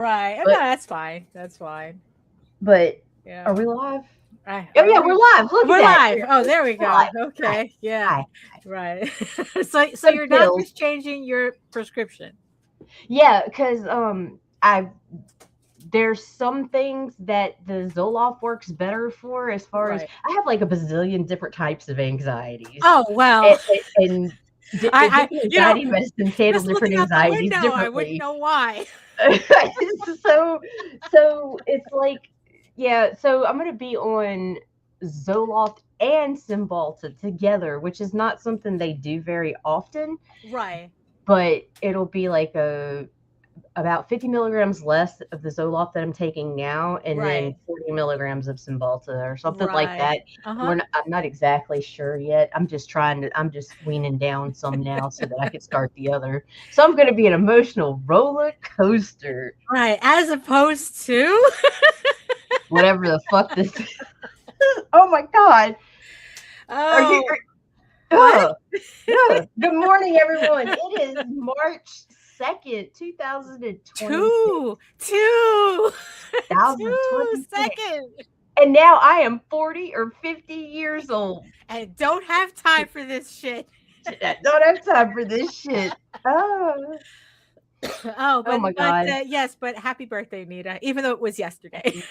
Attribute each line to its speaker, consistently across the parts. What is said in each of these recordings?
Speaker 1: Right. No,
Speaker 2: But
Speaker 1: that's fine. That's fine.
Speaker 2: but
Speaker 1: Yeah.
Speaker 2: are we live?
Speaker 1: Oh
Speaker 2: Yeah,
Speaker 1: we?
Speaker 2: we're live. Look
Speaker 1: We're
Speaker 2: at that.
Speaker 1: live. Oh, there we
Speaker 2: We're
Speaker 1: go.
Speaker 2: live. Hi.
Speaker 1: Okay. Yeah.
Speaker 2: Hi.
Speaker 1: Right. So
Speaker 2: The
Speaker 1: your
Speaker 2: pills.
Speaker 1: doctor's changing your prescription.
Speaker 2: Yeah, because there's some things that the Zoloft works better for, as far as
Speaker 1: Right.
Speaker 2: I have like a bazillion different types of anxieties.
Speaker 1: Oh well.
Speaker 2: And
Speaker 1: I
Speaker 2: different anxiety medicines handle
Speaker 1: just
Speaker 2: different
Speaker 1: looking out the
Speaker 2: anxieties
Speaker 1: window, I wouldn't
Speaker 2: differently.
Speaker 1: know why.
Speaker 2: so so it's like, yeah, so I'm gonna be on Zoloft and Cymbalta together, which is not something they do very often,
Speaker 1: Right.
Speaker 2: but it'll be like about 50 milligrams less of the Zoloft that I'm taking now, and then
Speaker 1: Right.
Speaker 2: 40 milligrams of Cymbalta or something like
Speaker 1: Right.
Speaker 2: that. I'm not exactly sure yet. I'm just weaning down some now so that I could start the other. So I'm going to be an emotional roller coaster.
Speaker 1: Right. As opposed to
Speaker 2: Whatever the fuck this is. Oh my God. Are you?
Speaker 1: what?
Speaker 2: Good morning, everyone. It is March 2nd, 2020.
Speaker 1: 2 seconds.
Speaker 2: And now I am 40 or 50 years old.
Speaker 1: And don't have time for this shit.
Speaker 2: Don't have time for this shit. Oh.
Speaker 1: Oh, but,
Speaker 2: my God.
Speaker 1: Yes, but happy birthday, Nita, even though it was yesterday.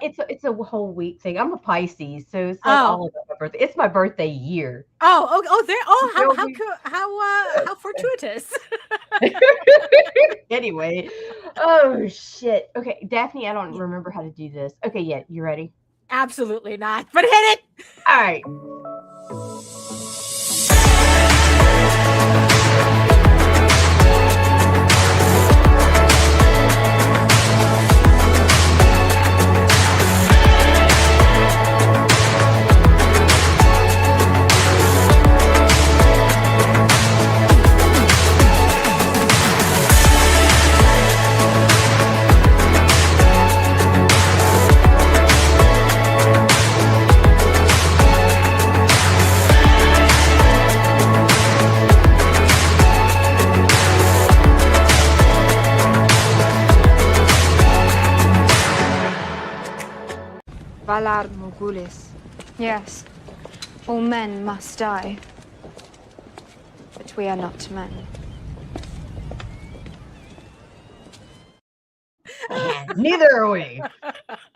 Speaker 2: It's a whole week thing. I'm a Pisces, so it's like all about my birthday. It's my birthday year.
Speaker 1: How fortuitous.
Speaker 2: Anyway, oh shit. Okay, Daphne, I don't remember how to do this. Okay, yeah, you ready?
Speaker 1: Absolutely not. But hit it.
Speaker 2: All right.
Speaker 3: Valar Morghulis. Yes, all men must die. But we are not men.
Speaker 2: Neither are we.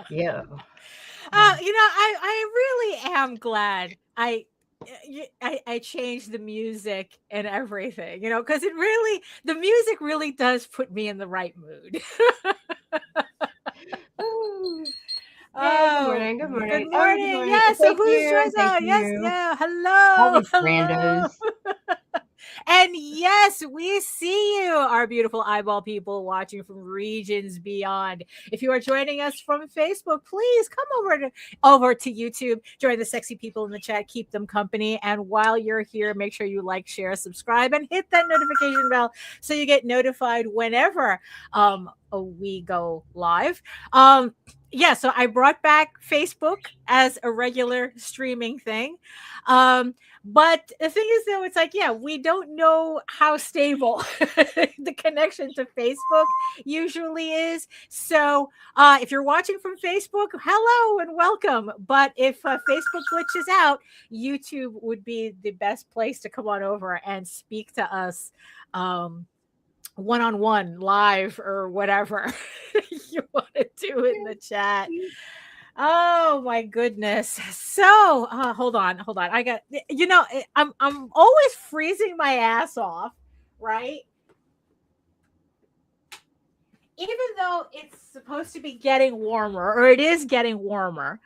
Speaker 2: Yeah.
Speaker 1: I really am glad I changed the music and everything, because the music really does put me in the right mood.
Speaker 2: Good morning. Good morning.
Speaker 1: Good morning. Yes. So who's joined us? Yes. Yeah. Hello.
Speaker 2: All these randos.
Speaker 1: And yes, we see you, our beautiful eyeball people watching from regions beyond. If you are joining us from Facebook, please come over to YouTube. Join the sexy people in the chat. Keep them company. And while you're here, make sure you like, share, subscribe, and hit that notification bell so you get notified whenever we go live. Yeah, so I brought back Facebook as a regular streaming thing. But the thing is, though, it's like, yeah, we don't know how stable the connection to Facebook usually is. So if you're watching from Facebook, hello and welcome. But if Facebook glitches out, YouTube would be the best place to come on over and speak to us one-on-one, live, or whatever you want to do in the chat. Oh my goodness. So hold on. I got, I'm always freezing my ass off, right? Even though it's supposed to be getting warmer, or it is getting warmer,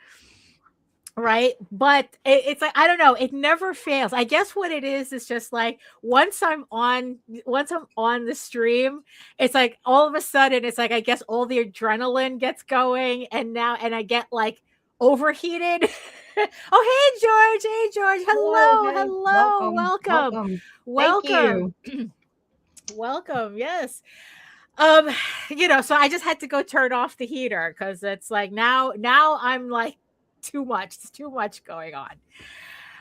Speaker 1: right? But it's like, I don't know, it never fails. I guess what it is just like once I'm on the stream, it's like all of a sudden it's like, I guess all the adrenaline gets going, and I get like overheated. Oh, hey George. Hello. Welcome. Welcome. Yes. So I just had to go turn off the heater because it's like now I'm like, it's too much going on.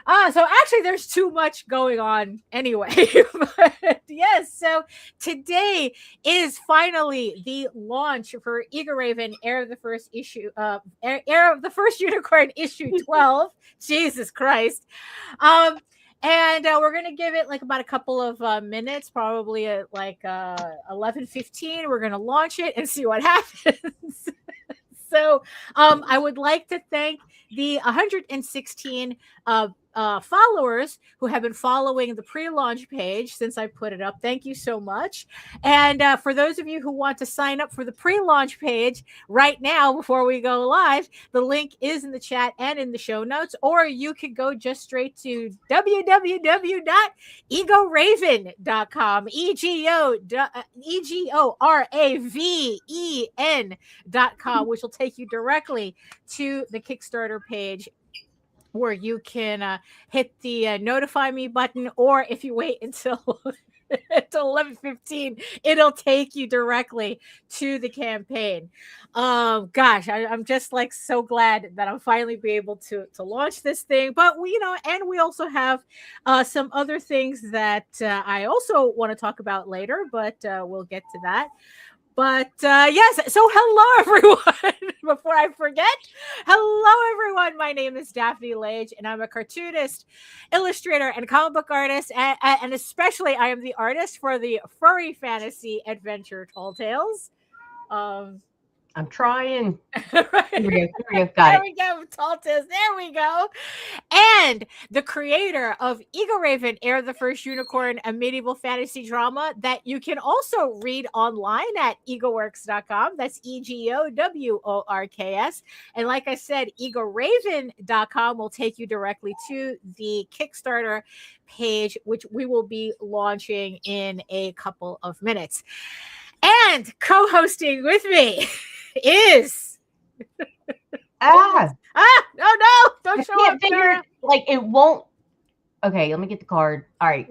Speaker 1: So actually there's too much going on anyway. But yes, so today is finally the launch for EGORAVEN Heir of the First issue, Heir of the First Unicorn issue 12. Jesus Christ. And we're gonna give it like about a couple of minutes, probably at like 11:15. We're gonna launch it and see what happens. So I would like to thank the 116 followers who have been following the pre-launch page since I put it up. Thank you so much. And for those of you who want to sign up for the pre-launch page right now before we go live, the link is in the chat and in the show notes, or you could go just straight to www.egoraven.com, EGORAVEN.com, which will take you directly to the Kickstarter page, where you can hit the notify me button, or if you wait until 11:15, it'll take you directly to the campaign. Gosh, I'm just like so glad that I'm finally be able to launch this thing. But we, and we also have some other things that I also want to talk about later, but we'll get to that. But yes, so hello everyone. Before I forget, hello everyone. My name is Daphne Lage, and I'm a cartoonist, illustrator, and comic book artist, and especially I am the artist for the furry fantasy adventure Tall Tales.
Speaker 2: I'm trying.
Speaker 1: Right.
Speaker 2: Here we go.
Speaker 1: There we go. Tall Tales. There we go. And the creator of EGORAVEN, Heir of the First Unicorn, a medieval fantasy drama that you can also read online at egoworks.com. That's EGOWORKS. And like I said, egoraven.com will take you directly to the Kickstarter page, which we will be launching in a couple of minutes. And co-hosting with me is
Speaker 2: no,
Speaker 1: don't show
Speaker 2: can't
Speaker 1: up
Speaker 2: figure
Speaker 1: there.
Speaker 2: like it won't. Okay, let me get the card. All right.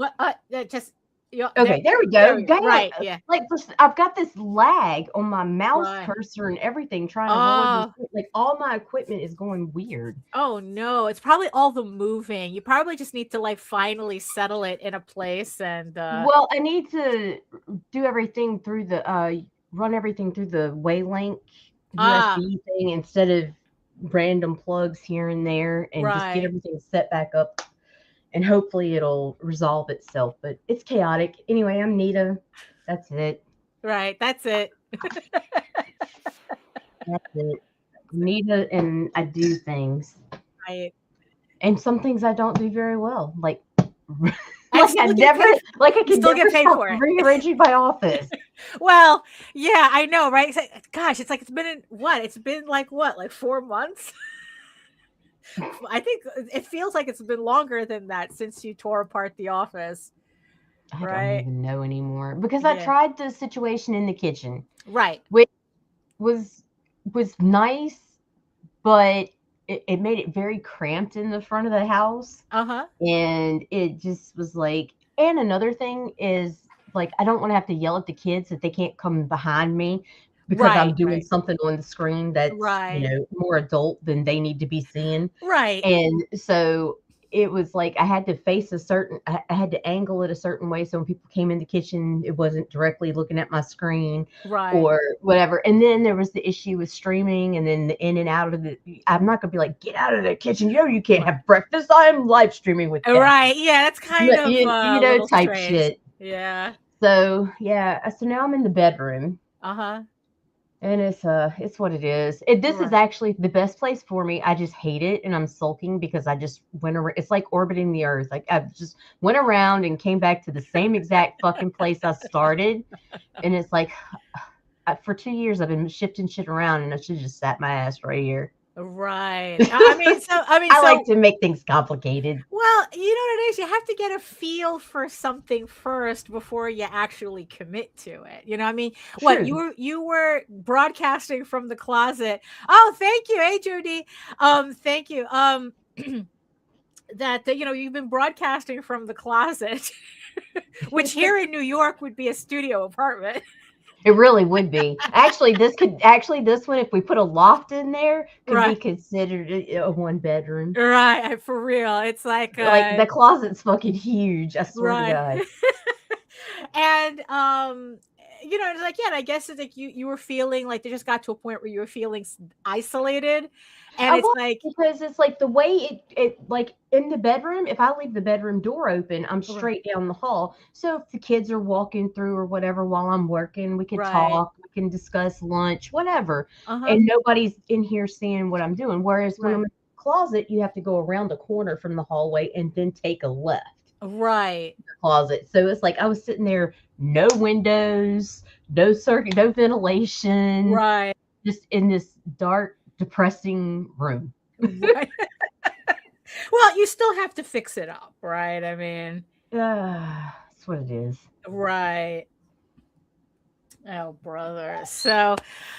Speaker 2: Okay, there we go.
Speaker 1: Right, yeah.
Speaker 2: Like I've got this lag on my mouse
Speaker 1: Right.
Speaker 2: cursor and everything trying to hold this, like all my equipment is going weird.
Speaker 1: Oh no, it's probably all the moving. You probably just need to like finally settle it in a place. And
Speaker 2: well, I need to do everything through the run everything through the Waylink USB thing instead of random plugs here and there, and just get everything set back up. And hopefully it'll resolve itself, but it's chaotic. Anyway, I'm Nita. That's it.
Speaker 1: Right, that's it.
Speaker 2: That's it. Nita, and I do things.
Speaker 1: Right.
Speaker 2: And some things I don't do very well. Like
Speaker 1: I
Speaker 2: can
Speaker 1: still
Speaker 2: never
Speaker 1: get paid for it.
Speaker 2: Rearranging my office.
Speaker 1: Well, yeah, I know, right? It's like, gosh, it's like it's been like 4 months. I think it feels like it's been longer than that since you tore apart the office.
Speaker 2: I don't even know anymore, because I tried the situation in the kitchen,
Speaker 1: right,
Speaker 2: which was nice, but it made it very cramped in the front of the house. And it just was like, and another thing is like, I don't want to have to yell at the kids that they can't come behind me because I'm doing something on the screen that's more adult than they need to be seeing.
Speaker 1: Right.
Speaker 2: And so it was like I had to face I had to angle it a certain way, so when people came in the kitchen, it wasn't directly looking at my screen or whatever. And then there was the issue with streaming, and then the in and out of the. I'm not gonna be like, get out of the kitchen. You can't have breakfast. I am live streaming with them.
Speaker 1: Right. Yeah, that's kind of
Speaker 2: type
Speaker 1: strange.
Speaker 2: shit.
Speaker 1: Yeah.
Speaker 2: So yeah. So now I'm in the bedroom. And it's what it is. This is actually the best place for me. I just hate it, and I'm sulking because I just went around. It's like orbiting the Earth. Like I just went around and came back to the same exact fucking place I started, and it's like for 2 years I've been shifting shit around, and I should just sat my ass right here.
Speaker 1: Right. I
Speaker 2: like to make things complicated.
Speaker 1: Well, you know what it is? You have to get a feel for something first before you actually commit to it. You know what I mean?
Speaker 2: True.
Speaker 1: What you were broadcasting from the closet. Oh, thank you. Hey, Judy. Thank you. That you've been broadcasting from the closet, which here in New York would be a studio apartment.
Speaker 2: It really would be. Actually, this one, if we put a loft in there, could be considered a 1-bedroom.
Speaker 1: Right, for real. It's like
Speaker 2: the closet's fucking huge. I swear to God.
Speaker 1: And you know, it's like, yeah, and I guess it's like you were feeling like they just got to a point where you were feeling isolated, and it's like,
Speaker 2: because it's like the way it like in the bedroom, if I leave the bedroom door open, I'm straight down the hall. So if the kids are walking through or whatever while I'm working, we can talk, we can discuss lunch, whatever, and nobody's in here seeing what I'm doing. Whereas when I'm in the closet, you have to go around the corner from the hallway and then take a left.
Speaker 1: Right.
Speaker 2: Closet. So it's like I was sitting there, no windows, no circuit, no ventilation.
Speaker 1: Right.
Speaker 2: Just in this dark, depressing room.
Speaker 1: Right. Well, you still have to fix it up, right? I mean,
Speaker 2: that's what it is.
Speaker 1: Right. Oh, brother. So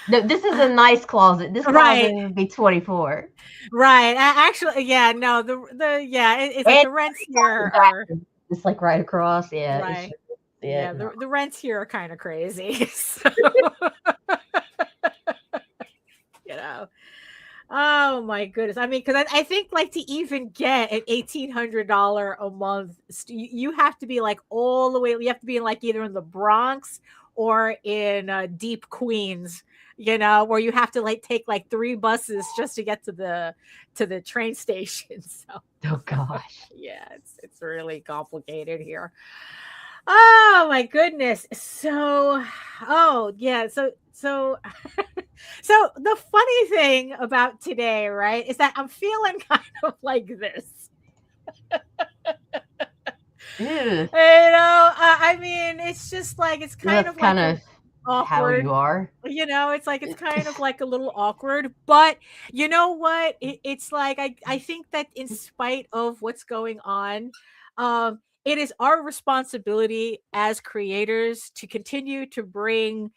Speaker 2: no, this is a nice closet. This closet would be 24.
Speaker 1: Right. Actually, yeah, no, it's like the rents here are
Speaker 2: it's like right across. Yeah.
Speaker 1: Right. Yeah, the rents here are kind of crazy. So, you know. Oh my goodness. I mean, because I think like to even get an $1,800 a month, you have to be like all the way, you have to be in like either in the Bronx or in deep Queens, you know, where you have to like take like 3 buses just to get to the train station. So,
Speaker 2: oh gosh.
Speaker 1: Yeah, it's really complicated here. Oh my goodness. So, oh yeah, so so the funny thing about today, right, is that I'm feeling kind of like this. You know, I mean, it's just like it's kind of awkward.
Speaker 2: How you are.
Speaker 1: You know, it's like it's kind of like a little awkward, but you know what? It's like I think that in spite of what's going on, it is our responsibility as creators to continue to bring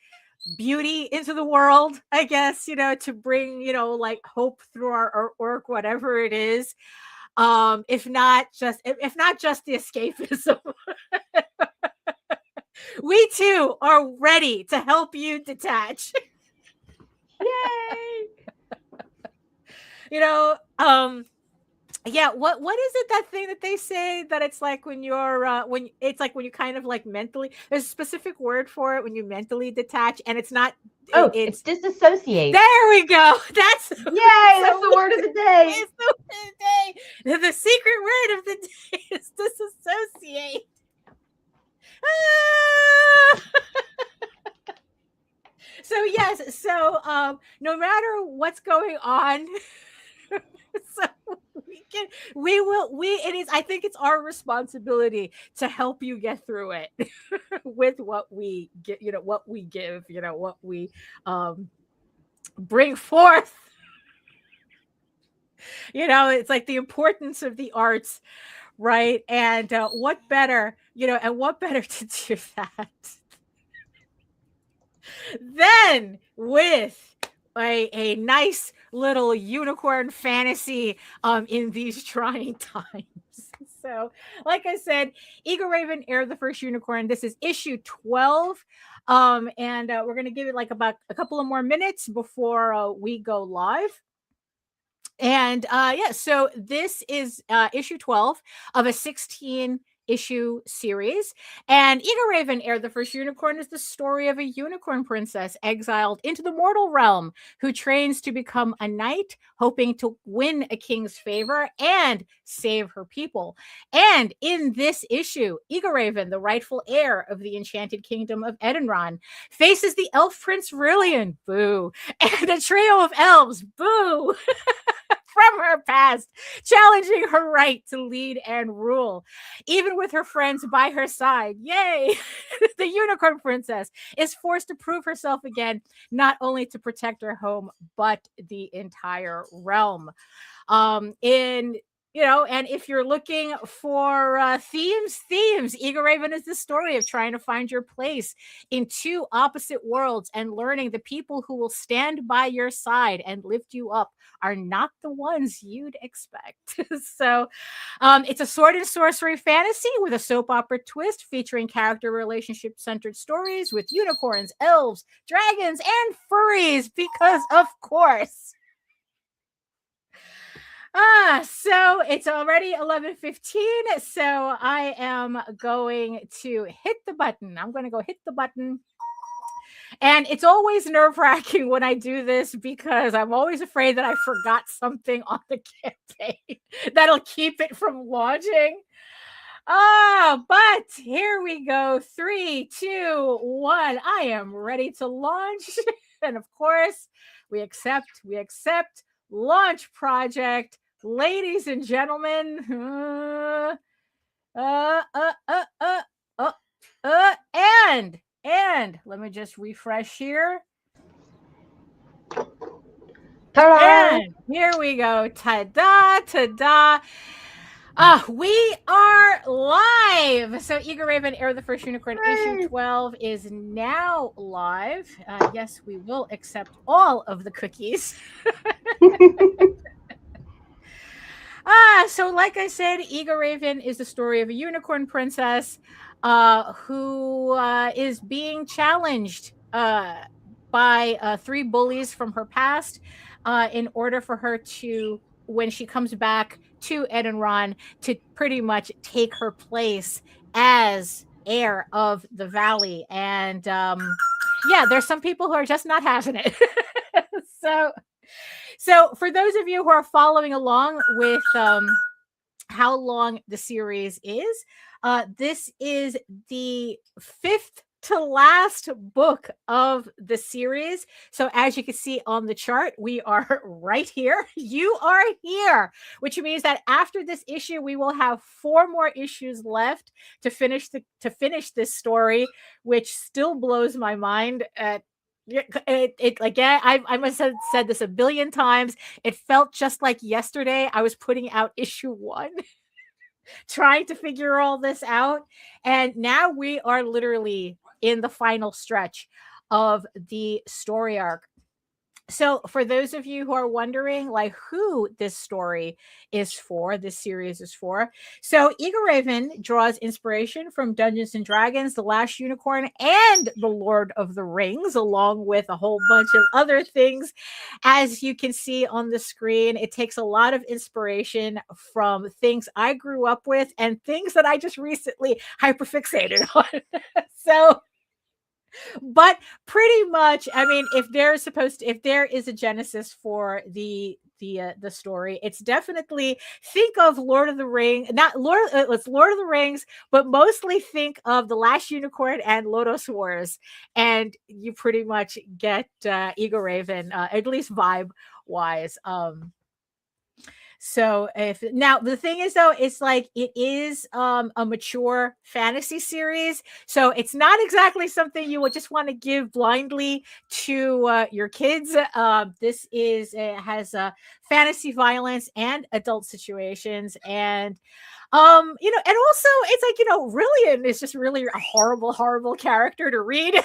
Speaker 1: beauty into the world, I guess, you know, to bring, you know, like hope through our artwork, whatever it is. If not just the escapism. We too are ready to help you detach.
Speaker 2: Yay!
Speaker 1: You know, yeah, what is it, that thing that they say that it's like when you're when you kind of like mentally, there's a specific word for it when you mentally detach, and it's not
Speaker 2: it's disassociate.
Speaker 1: There we go. That's
Speaker 2: that's the word of the day.
Speaker 1: It's the word of the day. The secret word of the day is disassociate. So yes, so no matter what's going on, so I think it's our responsibility to help you get through it with what we get, you know, what we give, you know, what we bring forth. You know, it's like the importance of the arts, right? And what better, you know, and what better to do that than with a nice little unicorn fantasy in these trying times. So, like I said, EGORAVEN, Heir the First Unicorn. This is issue 12. And we're going to give it like about a couple of more minutes before we go live. And yeah, so this is issue 12 of a 16-issue series. And EGORAVEN, Heir the First Unicorn is the story of a unicorn princess exiled into the mortal realm who trains to become a knight, hoping to win a king's favor and save her people. And in this issue, EGORAVEN, the rightful heir of the enchanted kingdom of Edenron, faces the elf prince Rillian, boo, and a trio of elves, boo, from her past, challenging her right to lead and rule. Even with her friends by her side, yay, the unicorn princess is forced to prove herself again, not only to protect her home, but the entire realm. In and if you're looking for themes, EGORAVEN is the story of trying to find your place in two opposite worlds and learning the people who will stand by your side and lift you up are not the ones you'd expect. So it's a sword and sorcery fantasy with a soap opera twist featuring character relationship centered stories with unicorns, elves, dragons, and furries, because of course. So it's already 11:15. So I am going to hit the button. I'm going to go hit the button. And it's always nerve-wracking when I do this because I'm always afraid that I forgot something on the campaign that'll keep it from launching. But here we go. 3, 2, 1. I am ready to launch. And of course, we accept. Launch project, ladies and gentlemen. And let me just refresh here.
Speaker 2: Ta-da!
Speaker 1: And here we go. Ta-da. We are live. So EGORAVEN, Heir of the First Unicorn, issue 12 is now live. Yes, we will accept all of the cookies. So like I said, EGORAVEN is the story of a unicorn princess who is being challenged by 3 bullies from her past in order for her to, when she comes back to Edenron, to pretty much take her place as heir of the valley. And yeah, there's some people who are just not having it. So for those of you who are following along with how long the series is, this is the 5th to last book of the series. So as you can see on the chart, we are right here. You are here, which means that after this issue, we will have 4 more issues left to finish this story, which still blows my mind. Again, I must have said this a billion times. It felt just like yesterday I was putting out issue 1. Trying to figure all this out, and now we are literally in the final stretch of the story arc. So for those of you who are wondering like who this story is for, this series is for, so EGORAVEN draws inspiration from Dungeons and Dragons, The Last Unicorn, and The Lord of the Rings, along with a whole bunch of other things. As you can see on the screen, it takes a lot of inspiration from things I grew up with and things that I just recently hyperfixated on. So but pretty much, I mean, if there is a genesis for the story, it's definitely, think of Lord of the Rings, it's Lord of the Rings, but mostly think of The Last Unicorn and Lodoss Wars, and you pretty much get EGORAVEN, at least vibe wise. So now the thing is though, it's like it is a mature fantasy series, so it's not exactly something you would just want to give blindly to your kids. This has fantasy violence and adult situations, and and also it's like, Rillian is just really a horrible character to read.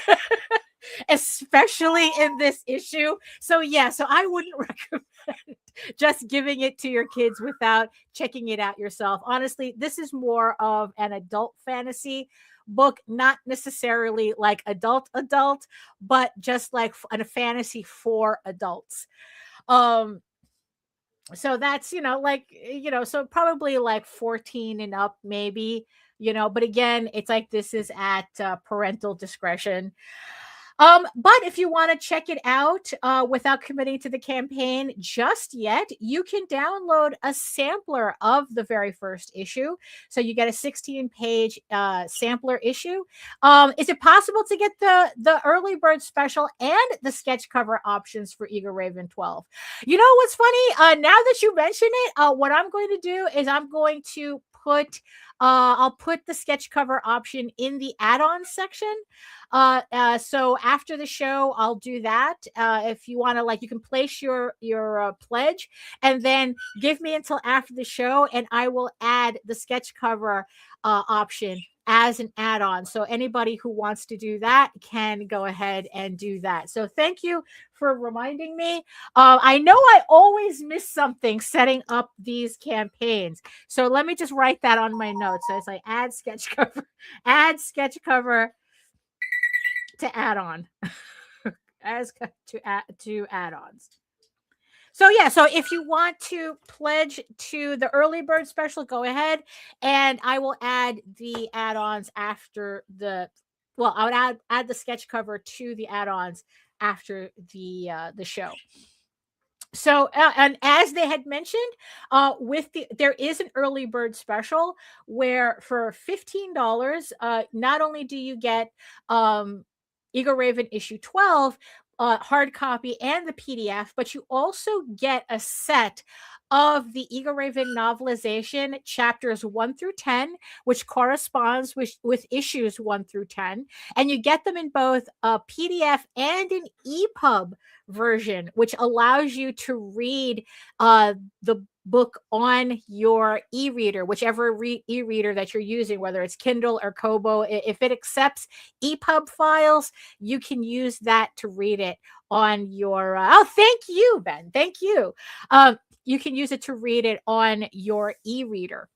Speaker 1: Especially in this issue. So yeah, so I wouldn't recommend just giving it to your kids without checking it out yourself. Honestly, this is more of an adult fantasy book, not necessarily like adult, but just like a fantasy for adults. So that's, so probably like 14 and up, maybe, but again, it's like this is at parental discretion. But if you want to check it out without committing to the campaign just yet, you can download a sampler of the very first issue. So you get a 16-page sampler issue. Is it possible to get the early bird special and the sketch cover options for EGORAVEN 12? You know what's funny? Now that you mention it, what I'm going to do is I'm going to put the sketch cover option in the add-on section. So after the show, I'll do that. If you want to, like, you can place your pledge and then give me until after the show, and I will add the sketch cover option as an add-on. So anybody who wants to do that can go ahead and do that. So thank you for reminding me. I know I always miss something setting up these campaigns. So let me just write that on my notes. So it's like add sketch cover to add-on to add-ons. So yeah, so if you want to pledge to the early bird special, go ahead, and I will add the add-ons after I would add the sketch cover to the add-ons after the show. So and as they had mentioned, there is an early bird special where for $15, not only do you get EGORAVEN issue 12 hard copy and the PDF, but you also get a set of the EGORAVEN novelization chapters 1 through 10, which corresponds with issues 1 through 10. And you get them in both a PDF and an EPUB version, which allows you to read the book on your e-reader, whichever e-reader that you're using, whether it's Kindle or Kobo. If it accepts EPUB files, you can use that to read it on your thank you, Ben. Thank you. You can use it to read it on your e-reader.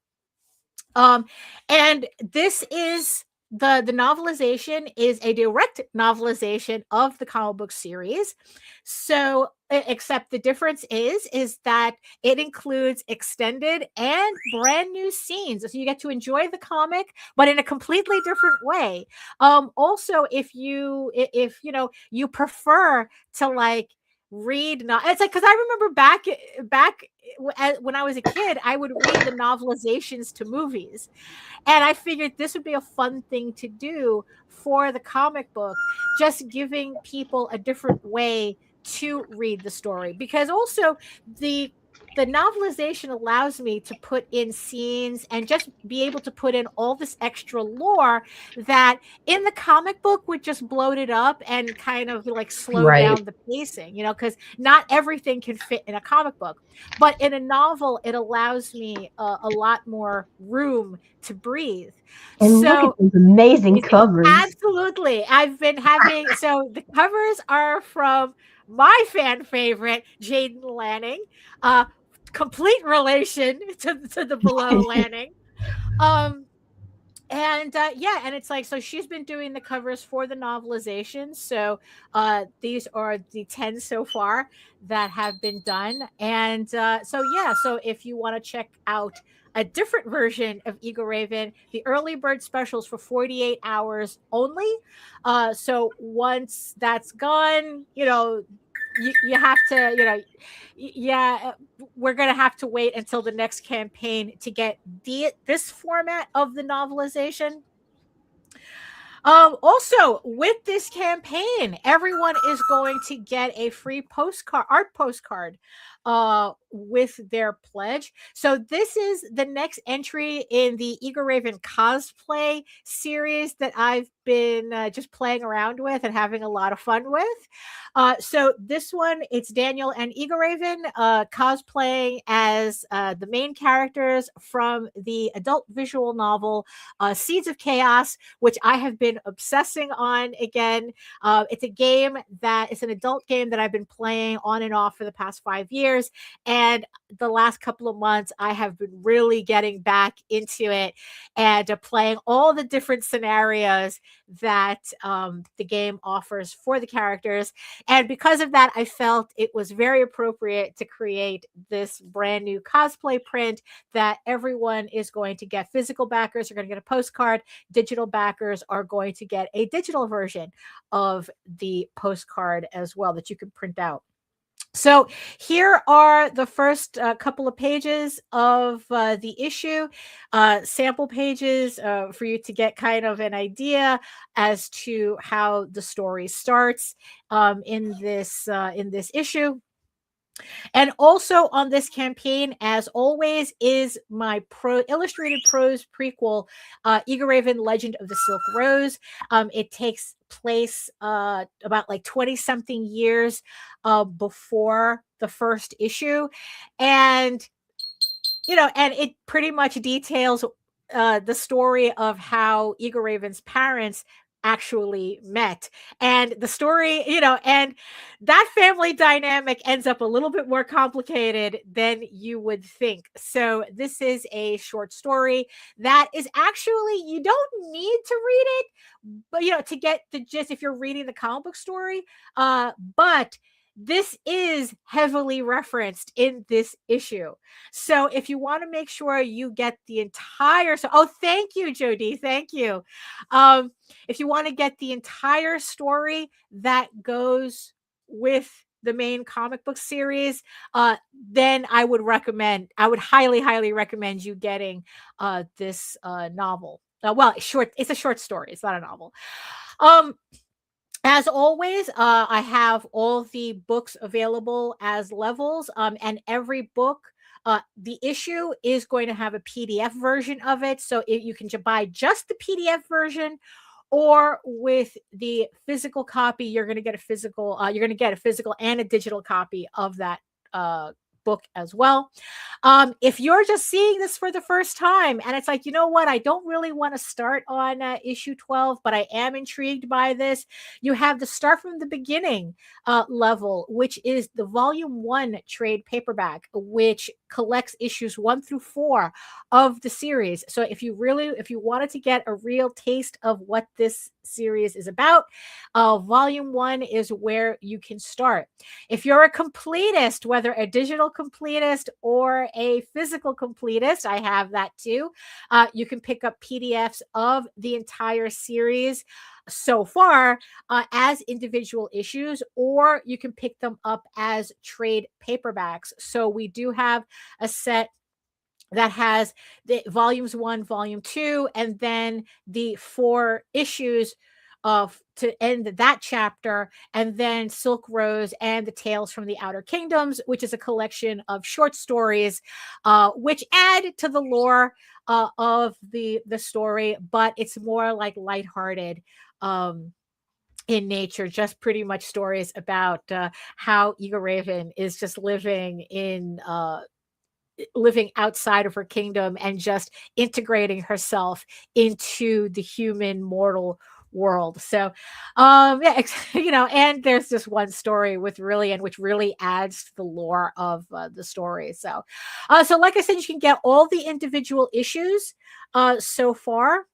Speaker 1: And this is the novelization is a direct novelization of the comic book series. So except the difference is that it includes extended and brand new scenes. So you get to enjoy the comic, but in a completely different way. Also, if you you prefer to like read, it's like, because I remember back when I was a kid, I would read the novelizations to movies, and I figured this would be a fun thing to do for the comic book, just giving people a different way to read the story. Because also the novelization allows me to put in scenes and just be able to put in all this extra lore that in the comic book would just bloat it up and kind of like slow down the pacing, because not everything can fit in a comic book. But in a novel, it allows me a lot more room to breathe.
Speaker 2: And look at those amazing covers.
Speaker 1: Absolutely. I've been having, so the covers are from my fan favorite, Jaden Lanning, complete relation to the Below Lanning. And it's like, so she's been doing the covers for the novelization. So these are the 10 so far that have been done. And so if you want to check out a different version of EGORAVEN, the early bird specials for 48 hours only. So once that's gone, you have to, we're going to have to wait until the next campaign to get this format of the novelization. Also, with this campaign, everyone is going to get a free art postcard with their pledge. So this is the next entry in the EGORAVEN cosplay series that I've been just playing around with and having a lot of fun with. So this one, it's Daniel and EGORAVEN cosplaying as the main characters from the adult visual novel Seeds of Chaos, which I have been obsessing on again. It's a game it's an adult game that I've been playing on and off for the past 5 years. And the last couple of months, I have been really getting back into it and playing all the different scenarios that the game offers for the characters. And because of that, I felt it was very appropriate to create this brand new cosplay print that everyone is going to get. Physical backers are going to get a postcard. Digital backers are going to get a digital version of the postcard as well that you can print out. So here are the first couple of pages of the issue, sample pages for you to get kind of an idea as to how the story starts in this issue. And also on this campaign, as always, is my illustrated prose prequel, EGORAVEN Legend of the Silk Rose. It takes place about like 20 something years before the first issue. And, and it pretty much details the story of how EGORAVEN's parents actually met, and the story, and that family dynamic ends up a little bit more complicated than you would think. So this is a short story that is actually, you don't need to read it, but to get the gist if you're reading the comic book story, but this is heavily referenced in this issue. So if you want to make sure you get the entire, thank you, Jody. Thank you. If you want to get the entire story that goes with the main comic book series, then I would highly, highly recommend you getting this novel. It's a short story. It's not a novel. As always, I have all the books available as levels, and every book, the issue is going to have a PDF version of it. So you can buy just the PDF version, or with the physical copy, you're going to get a physical and a digital copy of that book as well. If you're just seeing this for the first time and it's like, you know what, I don't really want to start on issue 12, but I am intrigued by this, you have the Start from the Beginning level, which is the volume 1 trade paperback, which collects issues 1 through 4 of the series. So if you wanted to get a real taste of what this series is about, volume 1 is where you can start. If you're a completist, whether a digital completist or a physical completist, I have that too, you can pick up PDFs of the entire series so far as individual issues, or you can pick them up as trade paperbacks. So we do have a set that has the volumes 1, volume 2, and then the 4 issues to end that chapter, and then Silk Rose and the Tales from the Outer Kingdoms, which is a collection of short stories which add to the lore of the story, but it's more like lighthearted in nature, just pretty much stories about how EGORAVEN is just living outside of her kingdom and just integrating herself into the human mortal world. So and there's this one story which really adds to the lore of the story. So like I said, you can get all the individual issues so far.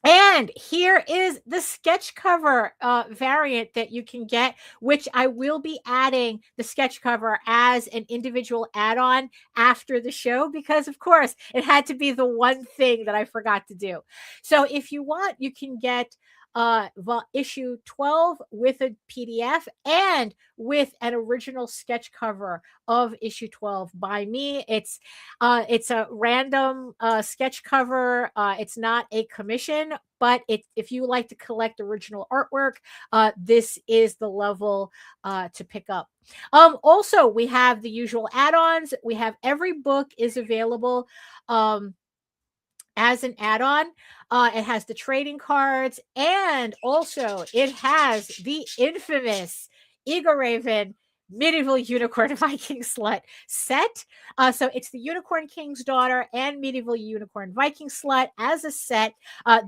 Speaker 1: And here is the sketch cover variant that you can get, which I will be adding the sketch cover as an individual add-on after the show, because of course it had to be the one thing that I forgot to do. So if you want, you can get issue 12 with a PDF and with an original sketch cover of issue 12 by me. It's a random sketch cover. It's not a commission, but if you like to collect original artwork, this is the level to pick up. Also, we have the usual add-ons. We have every book is available as an add-on. It has the trading cards, and also it has the infamous EGORAVEN Medieval Unicorn Viking Slut set. So it's the Unicorn King's Daughter and Medieval Unicorn Viking Slut as a set.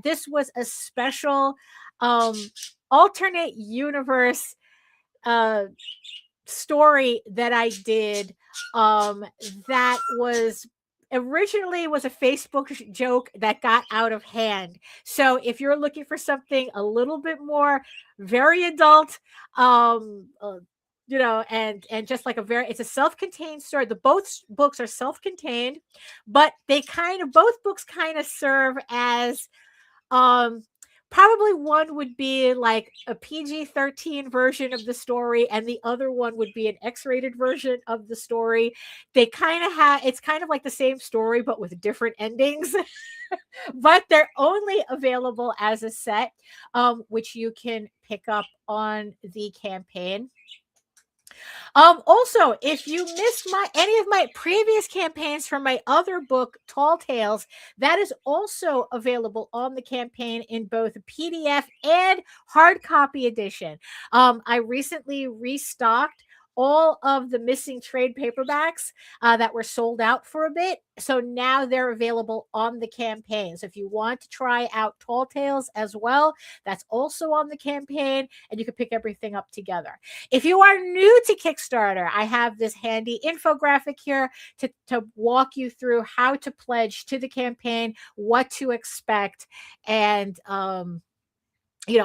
Speaker 1: This was a special alternate universe story that I did that was originally was a Facebook joke that got out of hand. So if you're looking for something a little bit more very adult, and just like it's a self-contained story. Both books are self-contained, but both books kind of serve as probably one would be like a PG-13 version of the story, and the other one would be an X-rated version of the story. They kind of it's kind of like the same story, but with different endings. But they're only available as a set, which you can pick up on the campaign. Also, if you missed any of my previous campaigns from my other book, Tall Tales, that is also available on the campaign in both PDF and hard copy edition. I recently restocked all of the missing trade paperbacks that were sold out for a bit. So now they're available on the campaign. So if you want to try out Tall Tales as well, that's also on the campaign, and you can pick everything up together. If you are new to Kickstarter, I have this handy infographic here to walk you through how to pledge to the campaign, what to expect, and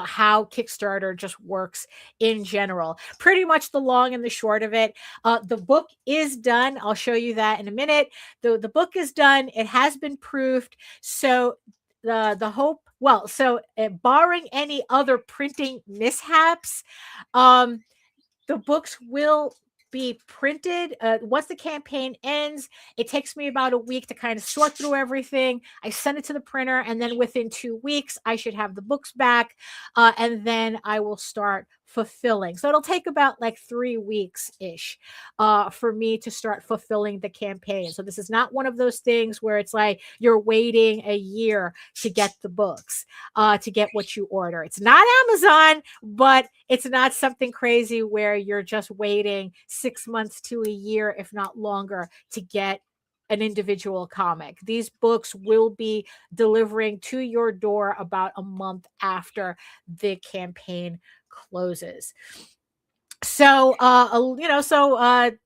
Speaker 1: how Kickstarter just works in general. Pretty much the long and the short of it. The book is done. I'll show you that in a minute. The book is done. It has been proofed. So the hope, barring any other printing mishaps, the books will be printed once the campaign ends. It takes me about a week to kind of sort through everything. I send it to the printer, and then within 2 weeks I should have the books back, and then I will start fulfilling. So it'll take about like 3 weeks ish for me to start fulfilling the campaign. So this is not one of those things where it's like you're waiting a year to get the books, to get what you order. It's not Amazon, but it's not something crazy where you're just waiting 6 months to a year, if not longer, to get an individual comic. These books will be delivering to your door about a month after the campaign closes. So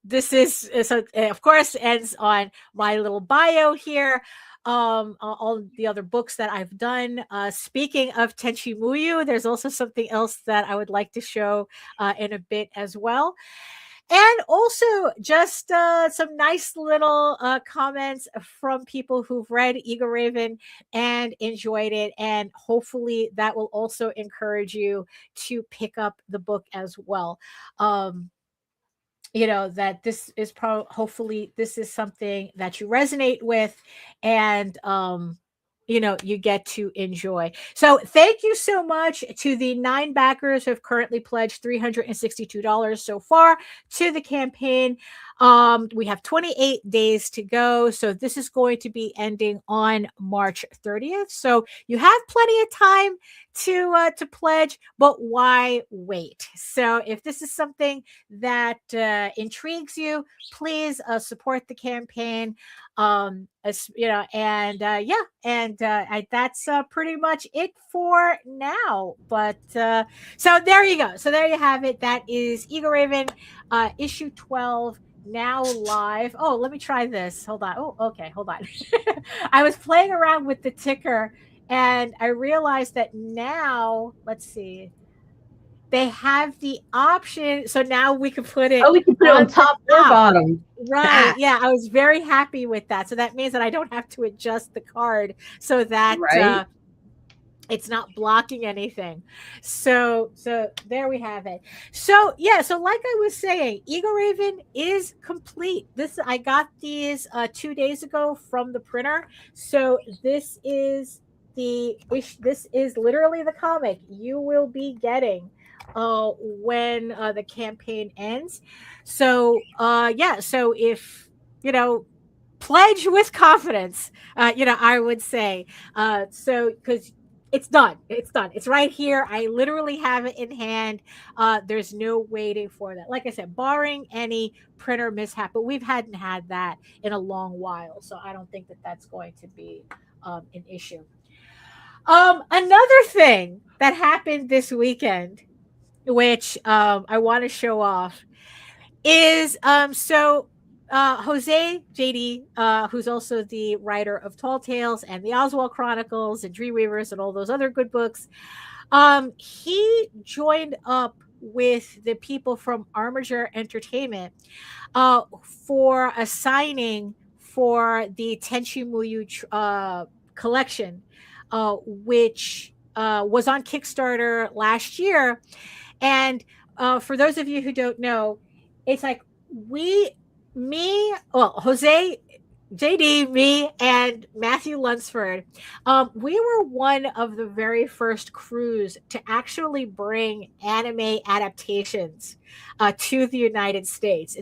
Speaker 1: this is of course ends on my little bio here. All the other books that I've done. Speaking of Tenchi Muyo, there's also something else that I would like to show in a bit as well. And also just some nice little comments from people who've read EGORAVEN and enjoyed it. And hopefully that will also encourage you to pick up the book as well. That this is hopefully this is something that you resonate with, and you get to enjoy. So thank you so much to the 9 backers who have currently pledged $362 so far to the campaign. We have 28 days to go. So this is going to be ending on March 30th. So you have plenty of time to pledge, but why wait? So if this is something that intrigues you, please support the campaign. That's pretty much it for now. But so there you go. So there you have it. That is EGORAVEN issue 12. Now live. Oh, let me try this. Hold on. Oh, okay. Hold on. I was playing around with the ticker and I realized that now, let's see, they have the option. So now we can put it.
Speaker 2: Oh, we can put it on top or bottom.
Speaker 1: Right. Yeah. I was very happy with that. So that means that I don't have to adjust the card so that it's not blocking anything. So there we have it. So yeah, so like I was saying, EGORAVEN is complete. I got these 2 days ago from the printer. So this is literally the comic you will be getting when the campaign ends. So so if pledge with confidence, I would say so, because it's done. It's right here. I literally have it in hand. There's no waiting for that. Like I said, barring any printer mishap, but we hadn't had that in a long while. So I don't think that that's going to be an issue. Another thing that happened this weekend, which I want to show off, is Jose JD, who's also the writer of Tall Tales and the Oswald Chronicles and Dreamweavers and all those other good books, he joined up with the people from Armiger Entertainment for a signing for the Tenchi Muyo collection, which was on Kickstarter last year. And for those of you who don't know, it's like Jose JD, me, and Matthew Lunsford, we were one of the very first crews to actually bring anime adaptations to the United States.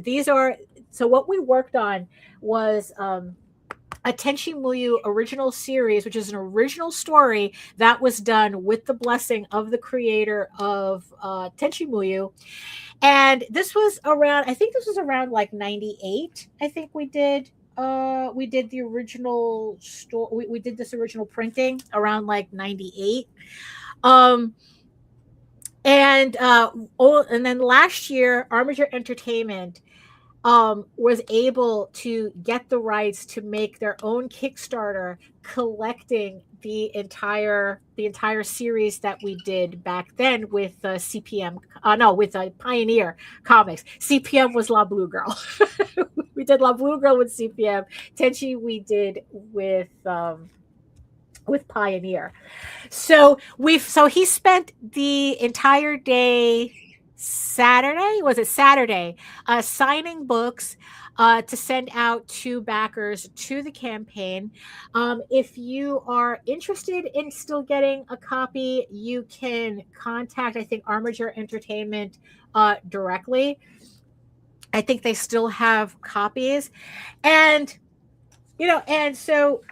Speaker 1: So what we worked on was a Tenchi Muyo original series, which is an original story that was done with the blessing of the creator of Tenchi Muyo. And this was around, I think this was around like 98. I think we did the original story. We did this original printing around like 98. Um and then last year Armature Entertainment was able to get the rights to make their own Kickstarter collecting the entire series that we did back then with CPM. No, with Pioneer Comics. CPM was La Blue Girl. We did La Blue Girl with CPM. Tenchi we did with Pioneer. So he spent the entire day Saturday, signing books to send out to backers to the campaign. If you are interested in still getting a copy, you can contact, I think, Armature Entertainment directly. I think they still have copies. And, and so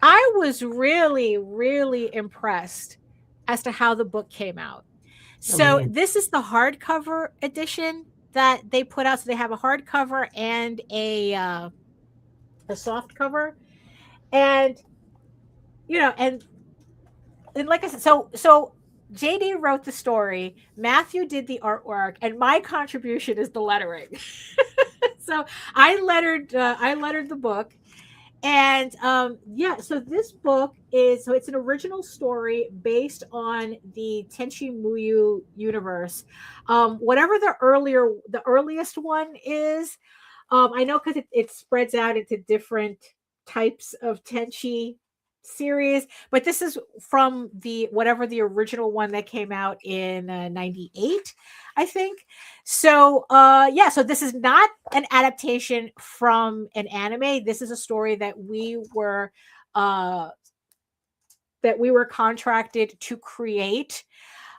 Speaker 1: I was really, really impressed as to how the book came out. So this is the hardcover edition that they put out. So they have a hardcover and a soft cover, and and like I said, so JD wrote the story, Matthew did the artwork, and my contribution is the lettering. So I lettered the book. And so this book it's an original story based on the Tenchi Muyo universe. Whatever the earliest one is, I know because it spreads out into different types of Tenchi series, but this is from whatever the original one that came out in 98, I think. So so this is not an adaptation from an anime. This is a story that we were contracted to create,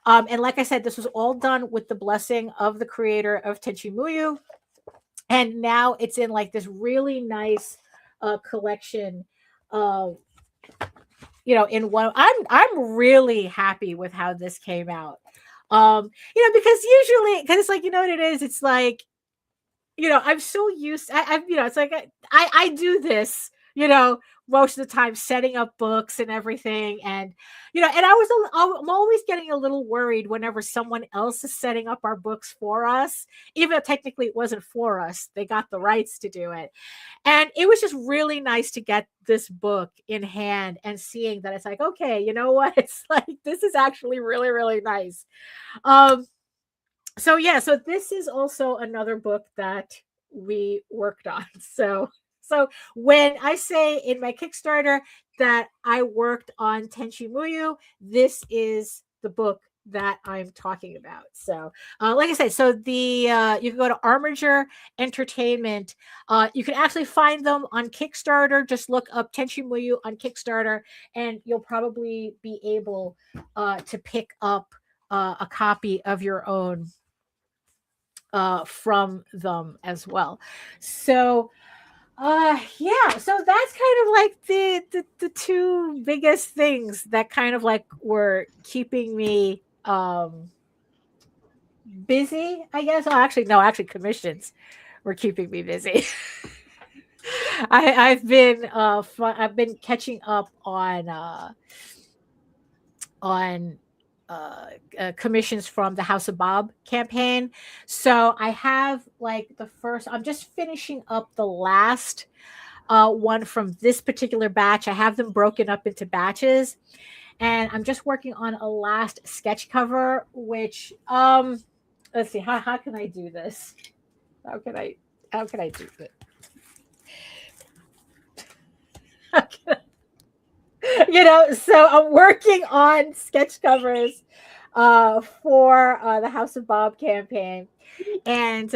Speaker 1: and like I said, this was all done with the blessing of the creator of Tenchi Muyo, and now it's in like this really nice collection of in one. I'm really happy with how this came out. Because usually, because it's like, what it is, it's like, I'm so used, it's like I do this, most of the time, setting up books and everything, and and I'm always getting a little worried whenever someone else is setting up our books for us, even though technically it wasn't for us. They got the rights to do it. And it was just really nice to get this book in hand and seeing that it's like, okay, you know what? It's like, this is actually really, really nice. So this is also another book that we worked on. So when I say in my Kickstarter that I worked on Tenchi Muyo, this is the book that I'm talking about. So like I said, so the you can go to Armature Entertainment. You can actually find them on Kickstarter. Just look up Tenchi Muyo on Kickstarter, and you'll probably be able to pick up a copy of your own from them as well. So so that's kind of like the two biggest things that kind of like were keeping me busy, I guess. Actually commissions were keeping me busy. I've been catching up on commissions from the House of Bob campaign. So I have like I'm just finishing up the last one from this particular batch. I have them broken up into batches, and I'm just working on a last sketch cover, which let's see, how can I do this? How can I do it? So I'm working on sketch covers for the House of Bob campaign, and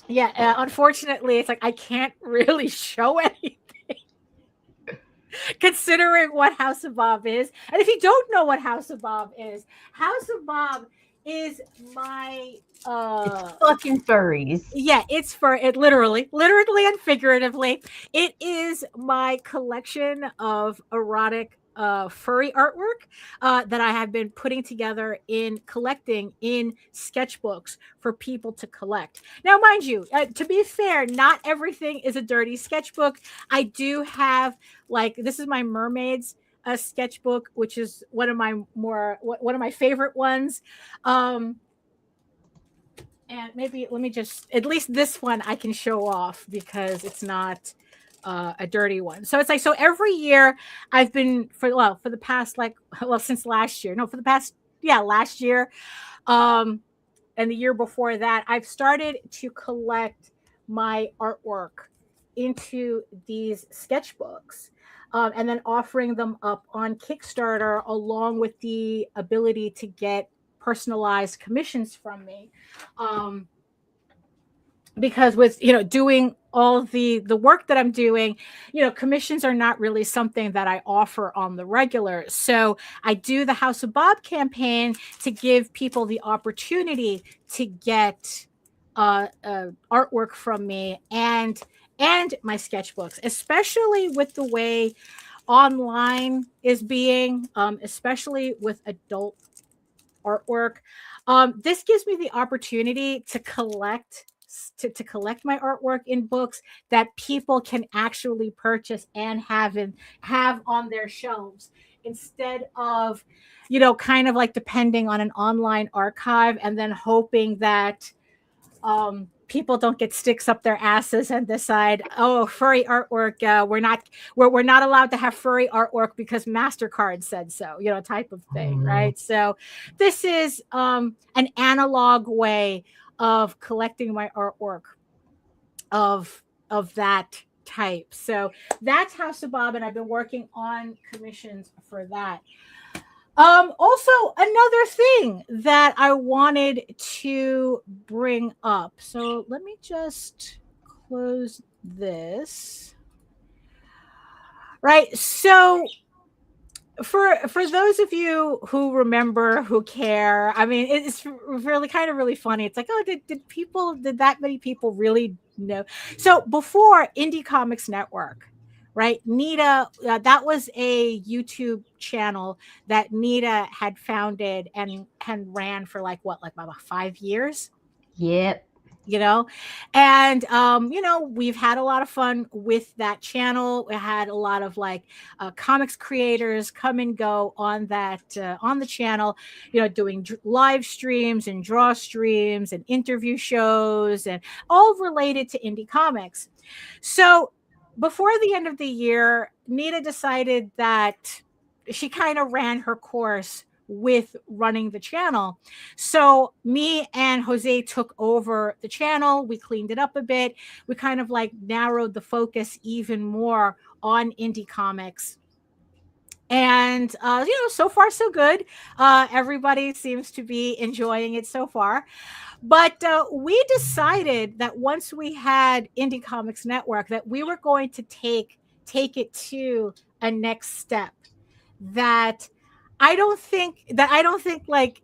Speaker 1: Yeah, unfortunately, it's like I can't really show anything considering what House of Bob is. And if you don't know what House of Bob is is my
Speaker 2: It's fucking furries.
Speaker 1: yeah, it's for it literally and figuratively. It is my collection of erotic furry artwork that I have been putting together in collecting in sketchbooks for people to collect. Now, mind you, to be fair, not everything is a dirty sketchbook. I do have like this is my mermaids sketchbook, which is one of my favorite ones. And maybe let me just at least this one I can show off because it's not a dirty one. So it's like so every year I've been for the past since last year. No, for the past last year. And the year before that, I've started to collect my artwork into these sketchbooks. And then offering them up on Kickstarter along with the ability to get personalized commissions from me. Because with doing all the work that I'm doing, commissions are not really something that I offer on the regular. So I do the House of Bob campaign to give people the opportunity to get artwork from me and my sketchbooks, especially with the way online is being, especially with adult artwork. This gives me the opportunity to collect my artwork in books that people can actually purchase and have on their shelves instead of kind of like depending on an online archive and then hoping that people don't get sticks up their asses and decide, oh, furry artwork, we're not allowed to have furry artwork because MasterCard said so, type of thing, right? So this is an analog way of collecting my artwork of that type. So that's House of Bob, and I've been working on commissions for that. Also, another thing that I wanted to bring up. So let me just close this. Right. So for those of you who remember, who care, I mean, it's really kind of really funny. It's like, oh, did that many people really know? So before Indie Comics Network, right? Nita, that was a YouTube channel that Nita had founded and ran for about 5 years.
Speaker 2: Yep.
Speaker 1: And we've had a lot of fun with that channel. We had a lot of comics creators come and go on that on the channel, doing live streams and draw streams and interview shows and all related to indie comics. So before the end of the year, Nita decided that she kind of ran her course with running the channel. So me and Jose took over the channel. We cleaned it up a bit. We kind of narrowed the focus even more on indie comics. And, so far so good. Everybody seems to be enjoying it so far. But we decided that once we had Indie Comics Network, that we were going to take it to a next step that I don't think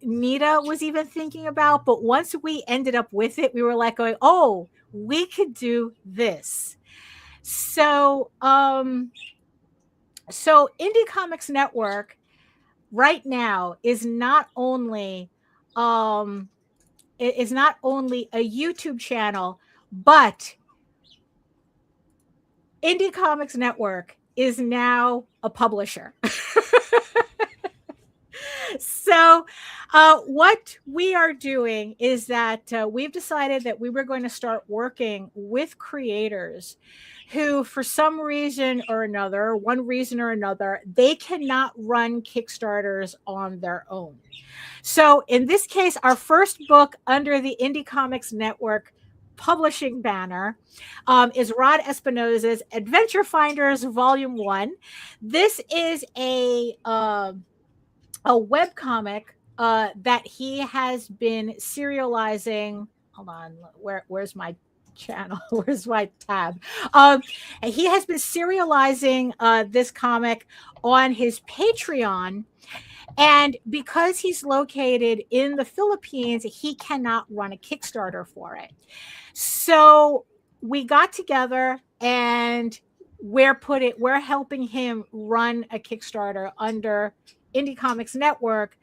Speaker 1: Nita was even thinking about. But once we ended up with it, we were going, oh, we could do this. So, so Indie Comics Network right now is not only a YouTube channel, but Indie Comics Network is now a publisher. So what we are doing is that we've decided that we were going to start working with creators who, for some reason or another, they cannot run Kickstarters on their own. So in this case, our first book under the Indie Comics Network publishing banner is Rod Espinosa's Adventure Finders Volume 1. This is a webcomic that he has been serializing. Hold on, where's my channel. Where's my tab? And he has been serializing this comic on his Patreon. And because he's located in the Philippines, he cannot run a Kickstarter for it. So we got together and we're helping him run a Kickstarter under Indie Comics Network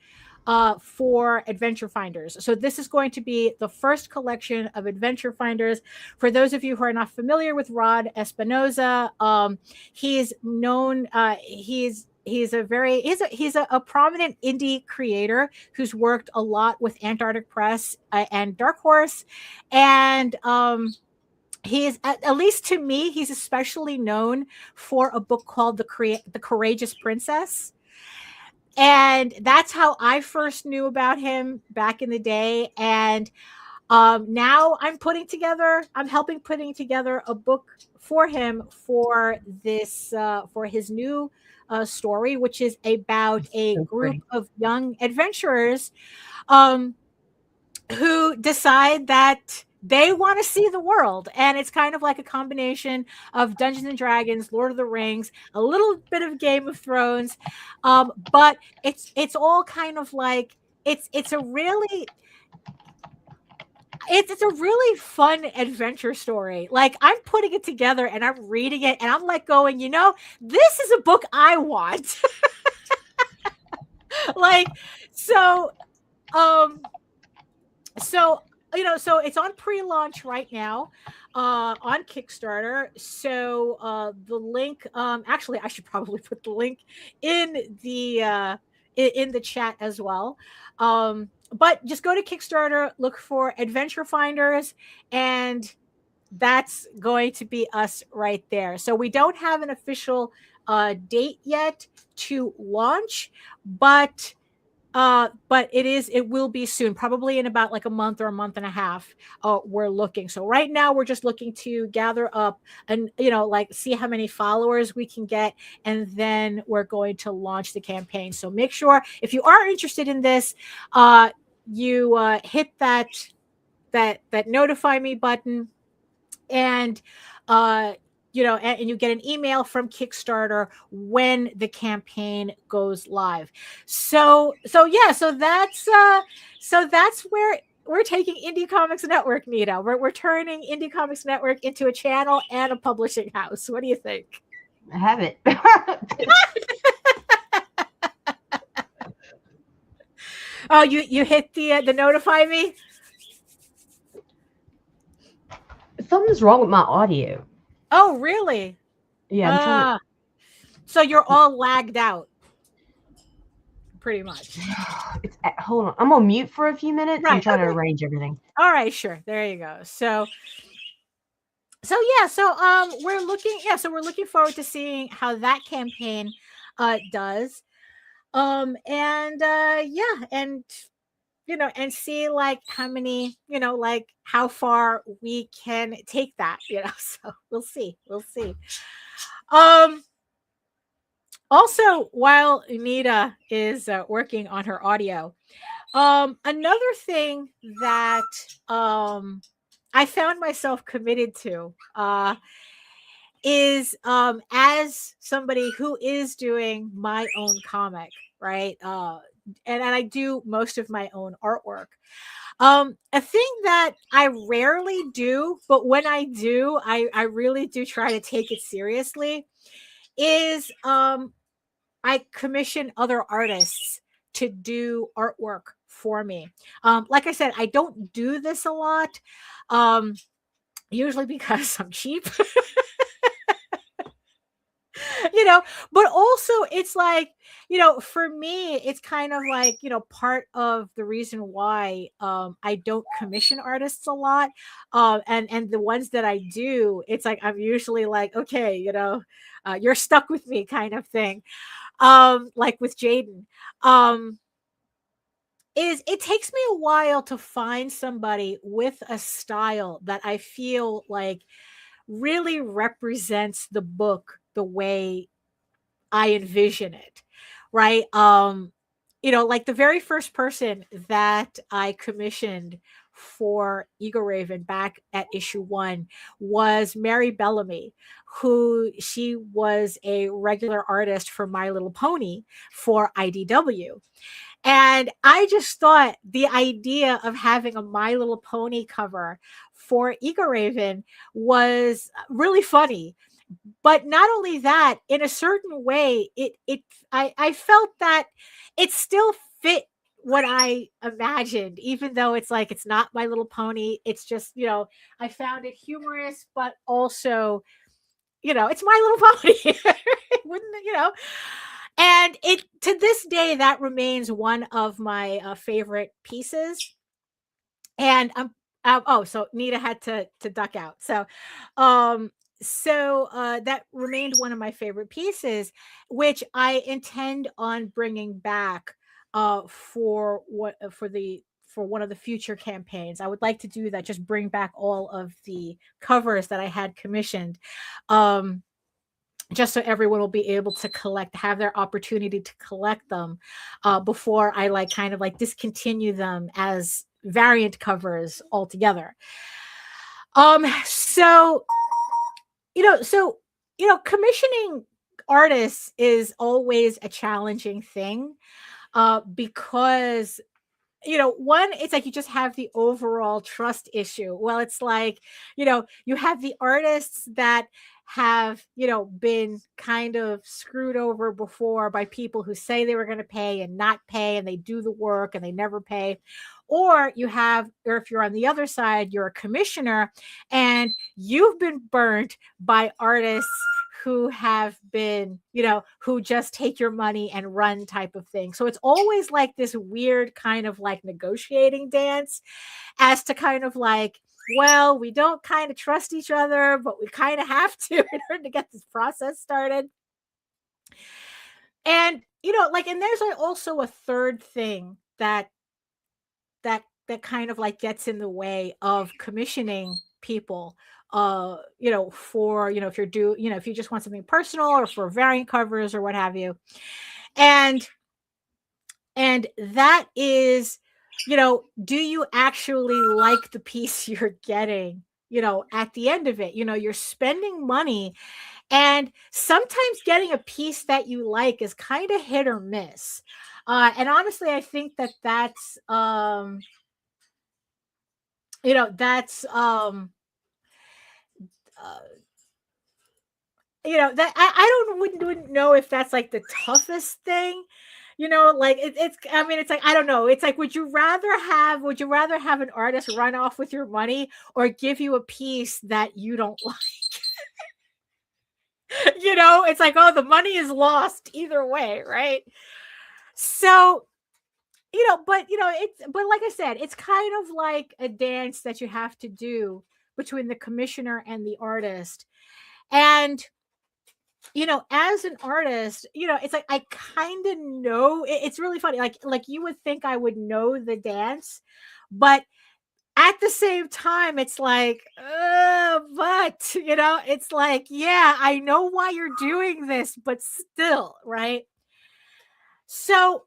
Speaker 1: for Adventure Finders. So this is going to be the first collection of Adventure Finders. For those of you who are not familiar with Rod Espinoza, he's known. He's a prominent indie creator who's worked a lot with Antarctic Press and Dark Horse, and he's, at least to me, he's especially known for a book called The Courageous Princess. And that's how I first knew about him back in the day. And now I'm helping putting together a book for him for this, for his new story, which is about a group of young adventurers who decide that they want to see the world. And it's kind of like a combination of Dungeons and Dragons, Lord of the Rings, a little bit of Game of Thrones. But it's all kind of like, it's a really fun adventure story. Like, I'm putting it together and I'm reading it and I'm like going, this is a book I want. Like, so it's on pre-launch right now on Kickstarter. So the link, actually, I should probably put the link in the chat as well. But just go to Kickstarter, look for Adventure Finders, and that's going to be us right there. So we don't have an official date yet to launch, but it will be soon, probably in about like a month or a month and a half. We're looking. So right now we're just looking to gather up and see how many followers we can get, and then we're going to launch the campaign. So make sure, if you are interested in this, you hit that notify me button, and and you get an email from Kickstarter when the campaign goes live. So that's where we're taking Indie Comics Network, Nita. We're turning Indie Comics Network into a channel and a publishing house. What do you think?
Speaker 2: I have it.
Speaker 1: Oh, you hit the notify me?
Speaker 2: Something's wrong with my audio.
Speaker 1: Oh, really?
Speaker 2: Yeah.
Speaker 1: So you're all lagged out, pretty much.
Speaker 2: Hold on. I'm on mute for a few minutes.
Speaker 1: Right,
Speaker 2: I'm trying to arrange everything.
Speaker 1: All right, sure. There you go. So we're looking forward to seeing how that campaign does. And see like how many, like how far we can take that, so we'll see. Also, while Nita is working on her audio, another thing that I found myself committed to is as somebody who is doing my own comic, right? And I do most of my own artwork. A thing that I rarely do, but when I do, I really do try to take it seriously, is I commission other artists to do artwork for me. Like I said, I don't do this a lot, usually because I'm cheap. But also it's like, for me, it's kind of like, part of the reason why I don't commission artists a lot. And the ones that I do, it's like, I'm usually like, okay, you're stuck with me kind of thing. Like with Jaden, is it takes me a while to find somebody with a style that I feel like really represents the book the way I envision it, right? Like the very first person that I commissioned for EGORAVEN back at issue 1 was Mary Bellamy, who she was a regular artist for My Little Pony for IDW. And I just thought the idea of having a My Little Pony cover for EGORAVEN was really funny. But not only that, in a certain way, I felt that it still fit what I imagined, even though it's like it's not My Little Pony. It's just, I found it humorous, but also, it's My Little Pony. Wouldn't it, And it, to this day, that remains one of my favorite pieces. And so Nita had to duck out. So that remained one of my favorite pieces, which I intend on bringing back for one of the future campaigns. I would like to do that, just bring back all of the covers that I had commissioned, just so everyone will be able to have their opportunity to collect them before I kind of discontinue them as variant covers altogether. So commissioning artists is always a challenging thing because one, it's like you just have the overall trust issue. Well, it's like, you have the artists that have, been kind of screwed over before by people who say they were going to pay and not pay, and they do the work and they never pay. Or if you're on the other side, you're a commissioner and you've been burnt by artists who have been, who just take your money and run type of thing. So it's always like this weird kind of negotiating dance as to kind of well, we don't kind of trust each other, but we kind of have to in order to get this process started. And, and there's also a third thing that kind of gets in the way of commissioning people, for, if if you just want something personal or for variant covers or what have you. And that is, do you actually like the piece you're getting, at the end of it? You're spending money, and sometimes getting a piece that you like is kind of hit or miss. And honestly, I think that's that I wouldn't know if that's the toughest thing, it's I don't know. It's would you rather have an artist run off with your money or give you a piece that you don't like? It's oh, the money is lost either way, right? So, but like I said, it's kind of like a dance that you have to do between the commissioner and the artist. And as an artist, it's I kind of know, it's really funny. You would think I would know the dance, but at the same time, it's but it's yeah, I know why you're doing this, but still, right? So,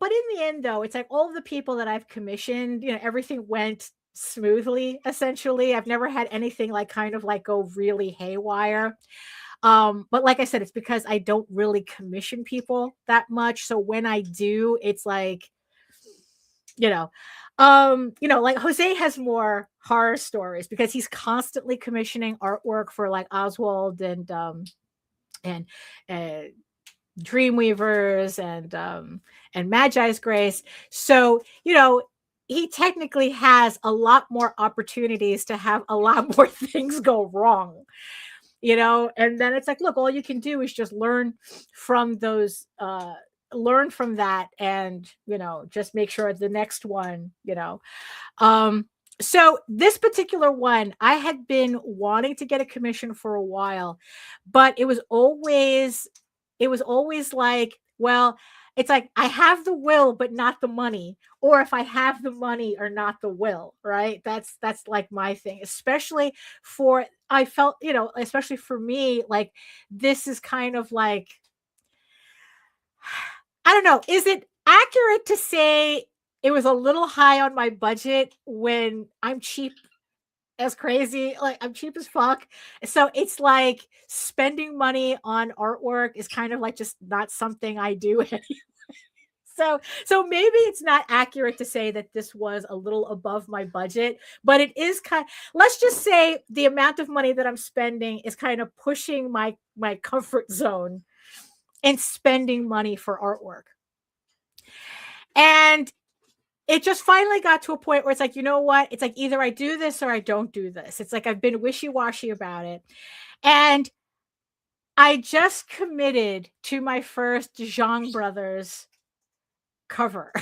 Speaker 1: but in the end, though, it's all the people that I've commissioned, everything went smoothly. Essentially, I've never had anything kind of go really haywire. But like I said, it's because I don't really commission people that much. So when I do, it's Jose has more horror stories because he's constantly commissioning artwork for Oswald and Dreamweavers and Magi's Grace. So, he technically has a lot more opportunities to have a lot more things go wrong, and then it's look, all you can do is just learn from those, learn from that, and, just make sure the next one, so this particular one, I had been wanting to get a commission for a while, but it was always well, it's I have the will, but not the money. Or if I have the money or not the will, right? That's my thing, especially for, I felt, especially for me, this is kind of I don't know. Is it accurate to say it was a little high on my budget when I'm cheap as crazy. Like, I'm cheap as fuck. So it's like spending money on artwork is kind of like just not something I do anyway. So maybe it's not accurate to say that this was a little above my budget, but it is let's just say the amount of money that I'm spending is kind of pushing my comfort zone in spending money for artwork. And it just finally got to a point where it's like, you know what? It's like either I do this or I don't do this. It's like I've been wishy-washy about it. And I just committed to my first Zhang Brothers cover.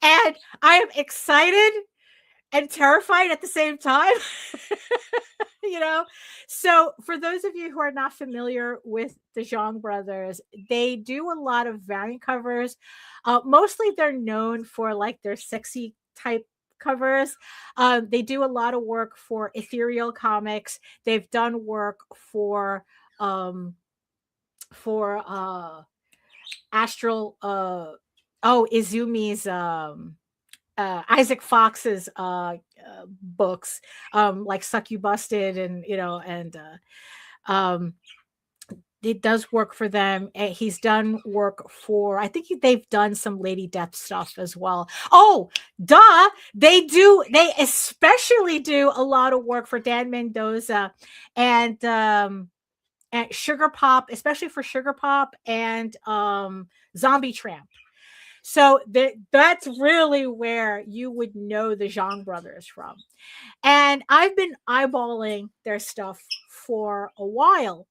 Speaker 1: And I am excited and terrified at the same time. You know, so for those of you who are not familiar with the Zhang Brothers, they do a lot of variant covers. Mostly they're known for like their sexy type covers. They do a lot of work for Ethereal Comics. They've done work for Astral Izumi's Isaac Fox's books, like Suck You Busted, and it does work for them. He's done work for, I think they've done some Lady Death stuff as well. Oh, duh, they especially do a lot of work for Dan Mendoza and Sugar Pop, especially for Sugar Pop and Zombie Tramp. So that's really where you would know the Zhang Brothers from. And I've been eyeballing their stuff for a while.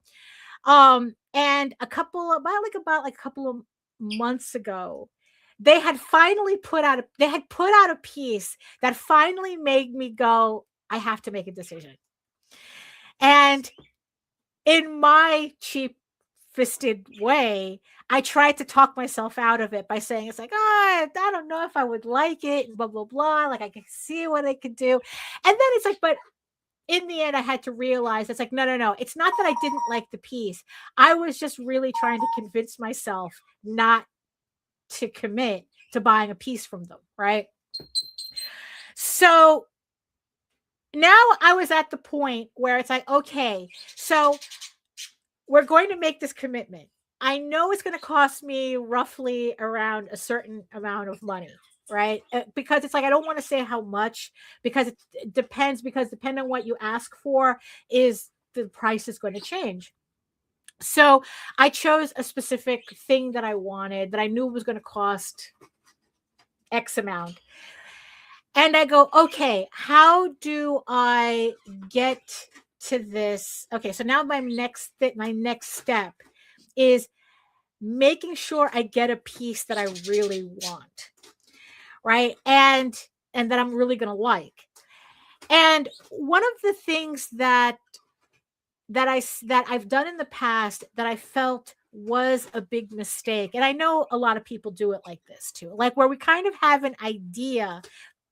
Speaker 1: And about a couple of months ago, they had finally put out a piece that finally made me go, I have to make a decision. And in my cheap-fisted way, I tried to talk myself out of it by saying, it's like, I don't know if I would like it, and blah, blah, blah. Like, I can see what I could do. And then it's like, but in the end, I had to realize it's like, no. It's not that I didn't like the piece. I was just really trying to convince myself not to commit to buying a piece from them, right? So now I was at the point where it's like, okay, so we're going to make this commitment. I know it's going to cost me roughly around a certain amount of money, right? Because it's like, I don't want to say how much, because it depends, because depending on what you ask for, is the price is going to change. So I chose a specific thing that I wanted, that I knew was going to cost X amount. And I go, okay, how do I get to this? Okay, so now my next step is making sure I get a piece that I really want, right? And that I'm really going to like. And one of the things that I've done in the past that I felt was a big mistake, and I know a lot of people do it like this too, like where we kind of have an idea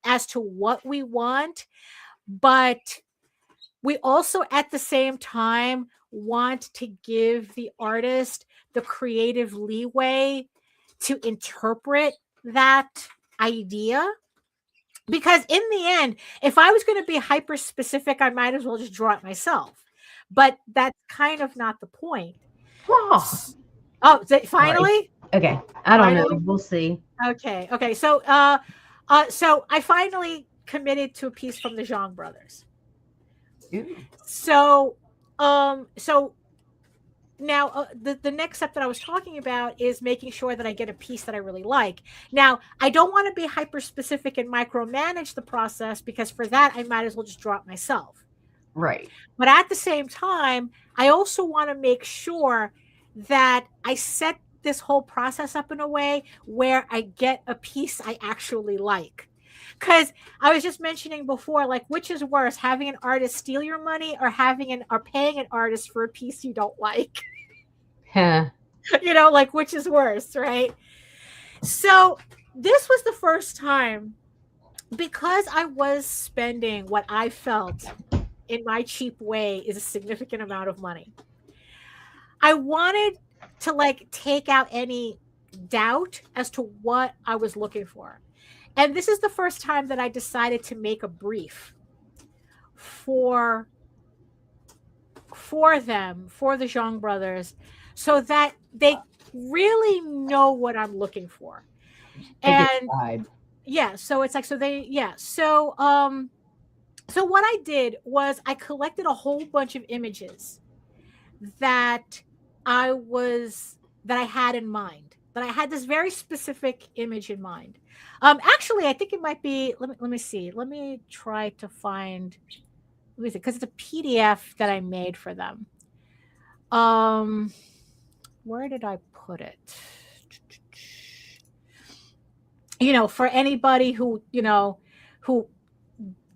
Speaker 1: as to what we want, but we also at the same time want to give the artist the creative leeway to interpret that idea. Because in the end, if I was going to be hyper specific, I might as well just draw it myself. But that's kind of not the point.
Speaker 2: Oh,
Speaker 1: finally?
Speaker 2: Okay. I don't know. We'll see.
Speaker 1: Okay. So so I finally committed to a piece from the Zhang Brothers.
Speaker 2: Ooh.
Speaker 1: So now the next step that I was talking about is making sure that I get a piece that I really like. Now, I don't want to be hyper specific and micromanage the process, because for that, I might as well just draw it myself.
Speaker 2: Right.
Speaker 1: But at the same time, I also want to make sure that I set this whole process up in a way where I get a piece I actually like. Because I was just mentioning before, like, which is worse, having an artist steal your money or paying an artist for a piece you don't like?
Speaker 2: Huh.
Speaker 1: Like, which is worse, right? So this was the first time, because I was spending what I felt in my cheap way is a significant amount of money. I wanted to like take out any doubt as to what I was looking for. And this is the first time that I decided to make a brief for them, for the Zhang brothers, so that they really know what I'm looking for. And yeah, so it's like, so they, yeah. So what I did was I collected a whole bunch of images that I had in mind, that I had this very specific image in mind. Actually, I think it might be, let me see. Let me try to find, let me see, because it's a PDF that I made for them. Where did I put it? You know, for anybody who, you know, who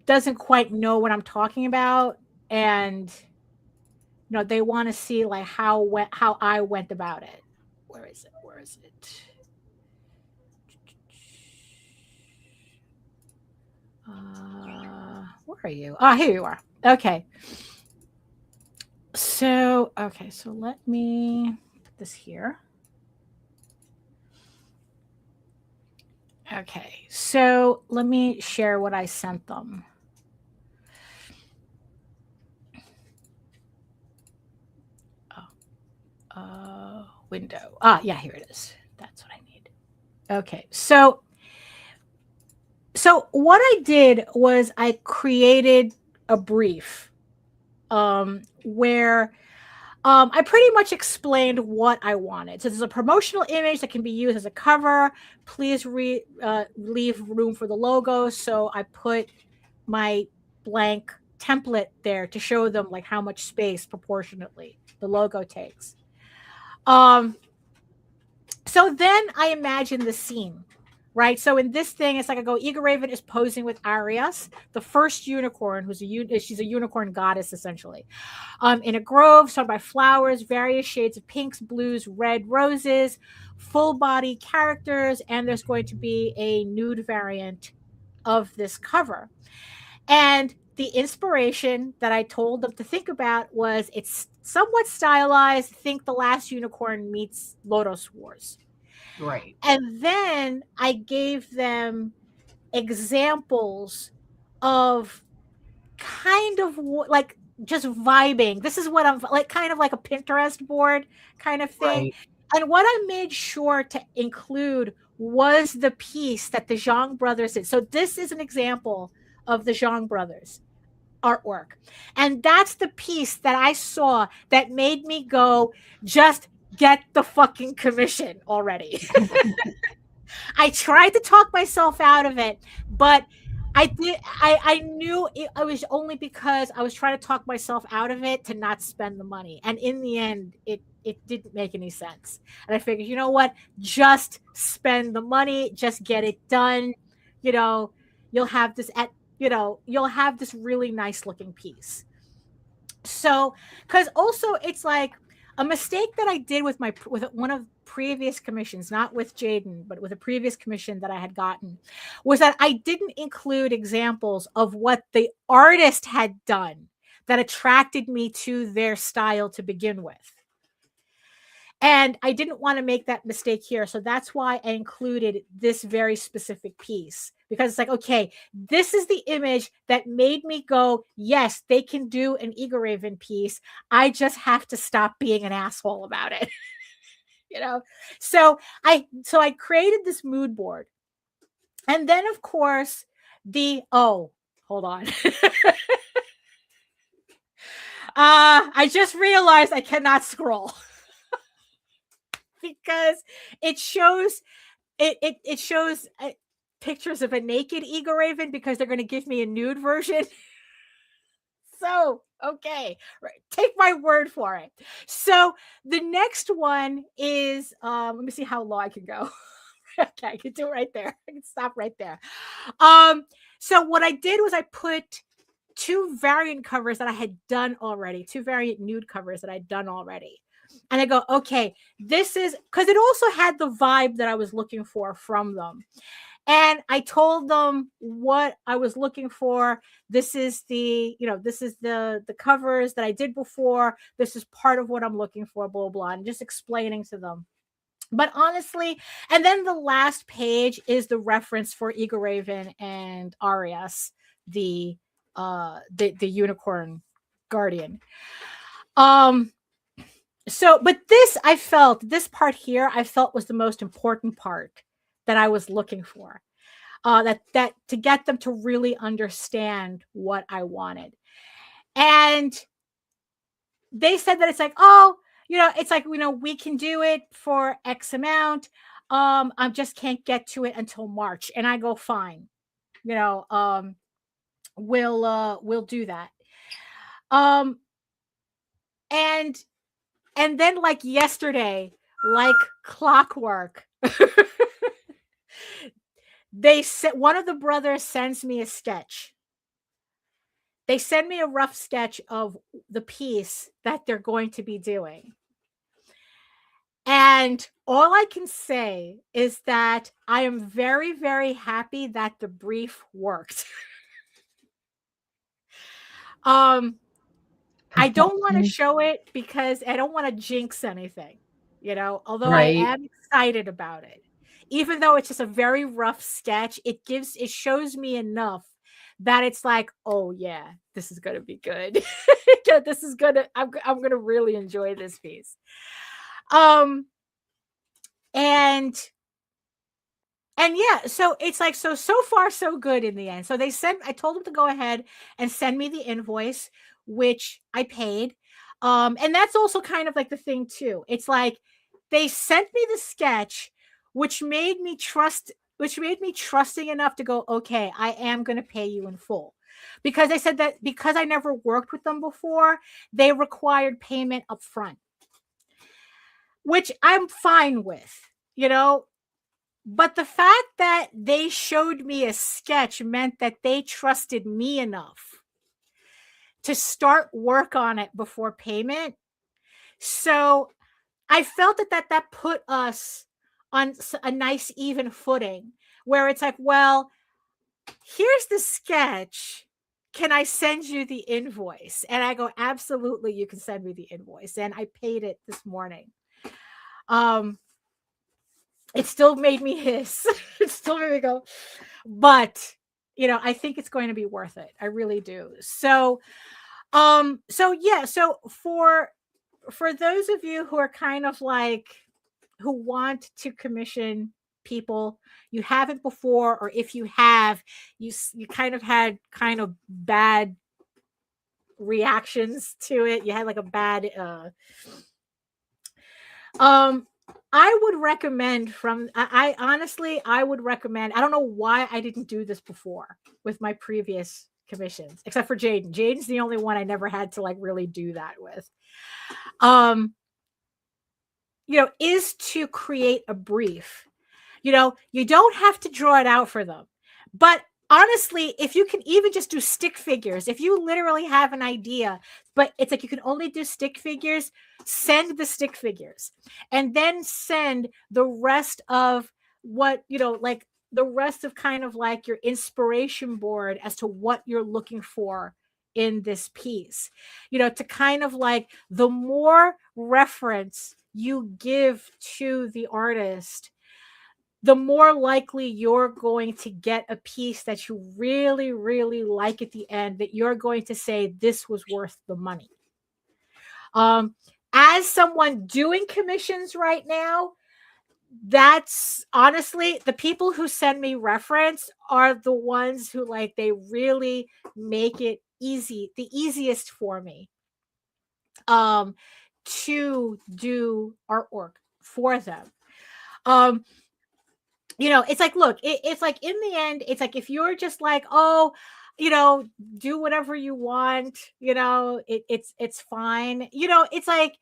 Speaker 1: doesn't quite know what I'm talking about, and you know, they want to see like how I went about it. Where is it? Where is it? Where are you? Ah, here you are. Okay. So, okay, so let me put this here. Okay, so let me share what I sent them. Window. Ah, yeah, here it is. That's what I need. Okay, so what I did was I created a brief where I pretty much explained what I wanted. So there's a promotional image that can be used as a cover. Please leave room for the logo. So I put my blank template there to show them like how much space proportionately the logo takes. So then I imagine the scene, right? So in this thing, it's like I go, EGORAVEN is posing with Arias, the first unicorn, she's a unicorn goddess, essentially, in a grove surrounded by flowers, various shades of pinks, blues, red, roses, full body characters, and there's going to be a nude variant of this cover. And the inspiration that I told them to think about was it's somewhat stylized. Think The Last Unicorn meets Lotus Wars.
Speaker 2: Right.
Speaker 1: And then I gave them examples of kind of like just vibing. This is what I'm like, kind of like a Pinterest board kind of thing. Right. And what I made sure to include was the piece that the Zhang brothers did. So this is an example of the Zhang brothers artwork. And that's the piece that I saw that made me go, just get the fucking commission already. I tried to talk myself out of it, but I knew it was only because I was trying to talk myself out of it to not spend the money. And in the end, it didn't make any sense. And I figured, you know what? Just spend the money, just get it done. You know, you'll have this really nice looking piece. So, because also it's like a mistake that I did with one of previous commissions, not with Jaden, but with a previous commission that I had gotten, was that I didn't include examples of what the artist had done that attracted me to their style to begin with. And I didn't want to make that mistake here. So that's why I included this very specific piece, because it's like, okay, this is the image that made me go, yes, they can do an EGORAVEN piece. I just have to stop being an asshole about it. You know? So I created this mood board. And then of course hold on. I just realized I cannot scroll. Because it shows pictures of a naked EGORAVEN, because they're going to give me a nude version. So, okay, right. Take my word for it. So the next one is, let me see how low I can go. Okay, I can do it right there. I can stop right there. So what I did was I put two variant covers that I had done already, two variant nude covers that I'd done already. And I go, okay, this is, because it also had the vibe that I was looking for from them. And I told them what I was looking for. This is the covers that I did before. This is part of what I'm looking for, blah, blah, and just explaining to them But honestly, and then the last page is the reference for EGORAVEN and Arias, the unicorn guardian. So, but this part here, I felt was the most important part that I was looking for. That to get them to really understand what I wanted. And they said that it's like, oh, it's like, we can do it for X amount. I just can't get to it until March. And I go, fine. We'll do that. And then like yesterday, like clockwork, one of the brothers sends me a sketch. They send me a rough sketch of the piece that they're going to be doing. And all I can say is that I am very, very happy that the brief worked. I don't want to show it because I don't want to jinx anything, although
Speaker 2: Right.
Speaker 1: I am excited about it. Even though it's just a very rough sketch, it shows me enough that it's like, oh yeah, this is going to be good. I'm going to really enjoy this piece. And yeah, so it's like, so far so good in the end. So I told them to go ahead and send me the invoice, which I paid. And that's also kind of like the thing too. It's like they sent me the sketch, which made me trusting enough to go, okay, I am going to pay you in full. Because they said that because I never worked with them before, they required payment up front, which I'm fine with, But the fact that they showed me a sketch meant that they trusted me enough to start work on it before payment. So I felt that put us on a nice even footing where it's like, well, here's the sketch. Can I send you the invoice? And I go, absolutely, you can send me the invoice. And I paid it this morning. It still made me hiss. It still made me go, but I think it's going to be worth it. I really do. So yeah. So for those of you who are kind of like, who want to commission people, you haven't before, or if you have, you kind of had kind of bad reactions to it. You had like a bad, I would recommend I honestly would recommend, I don't know why I didn't do this before with my previous commissions, except for Jaden. Jaden's the only one I never had to like really do that with. Is to create a brief. You don't have to draw it out for them. But honestly, if you can even just do stick figures, if you literally have an idea, but it's like you can only do stick figures, send the stick figures. And then send the rest of what, like the rest of kind of like your inspiration board as to what you're looking for in this piece. To kind of like, the more reference you give to the artist, the more likely you're going to get a piece that you really, really like at the end, that you're going to say, this was worth the money. As someone doing commissions right now, that's honestly, the people who send me reference are the ones who like, they really make it easy, the easiest for me to do artwork for them. It's like, look, it's like, in the end, it's like, if you're just like, oh, do whatever you want, it's fine. It's like,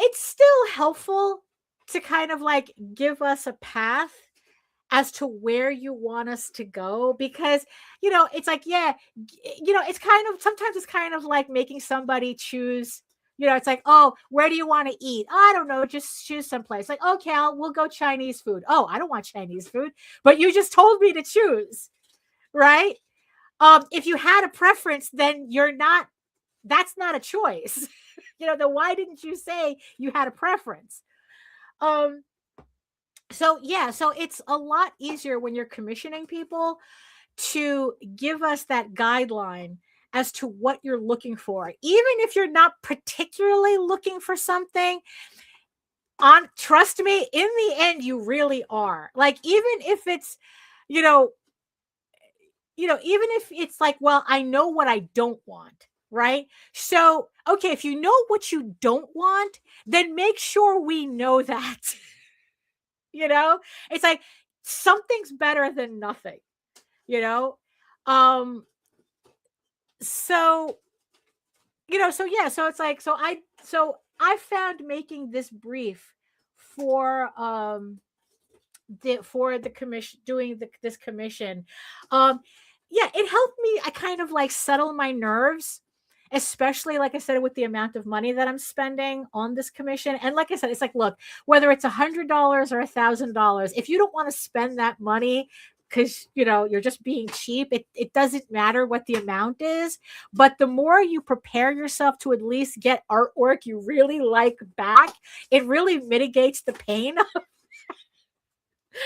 Speaker 1: it's still helpful to kind of like give us a path as to where you want us to go, because, it's like, yeah, it's kind of, sometimes it's kind of like making somebody choose. It's like, oh, where do you want to eat? I don't know. Just choose someplace. Like, okay, we'll go Chinese food. Oh, I don't want Chinese food, but you just told me to choose, right? If you had a preference, then that's not a choice. Then why didn't you say you had a preference? So yeah, so it's a lot easier when you're commissioning people to give us that guideline as to what you're looking for. Even if you're not particularly looking for something, trust me, in the end you really are. Like, even if it's, you know, even if it's like, well, I know what I don't want, right? So, okay, if you know what you don't want, then make sure we know that. It's like something's better than nothing, you know? Um, so, so yeah, so it's like, so I found making this brief for the commission, doing this commission, yeah, it helped me. I kind of like settle my nerves, especially like I said, with the amount of money that I'm spending on this commission. And like I said, it's like, look, whether it's $100 or $1,000, if you don't want to spend that money because you're just being cheap, it doesn't matter what the amount is. But the more you prepare yourself to at least get artwork you really like back, it really mitigates the pain.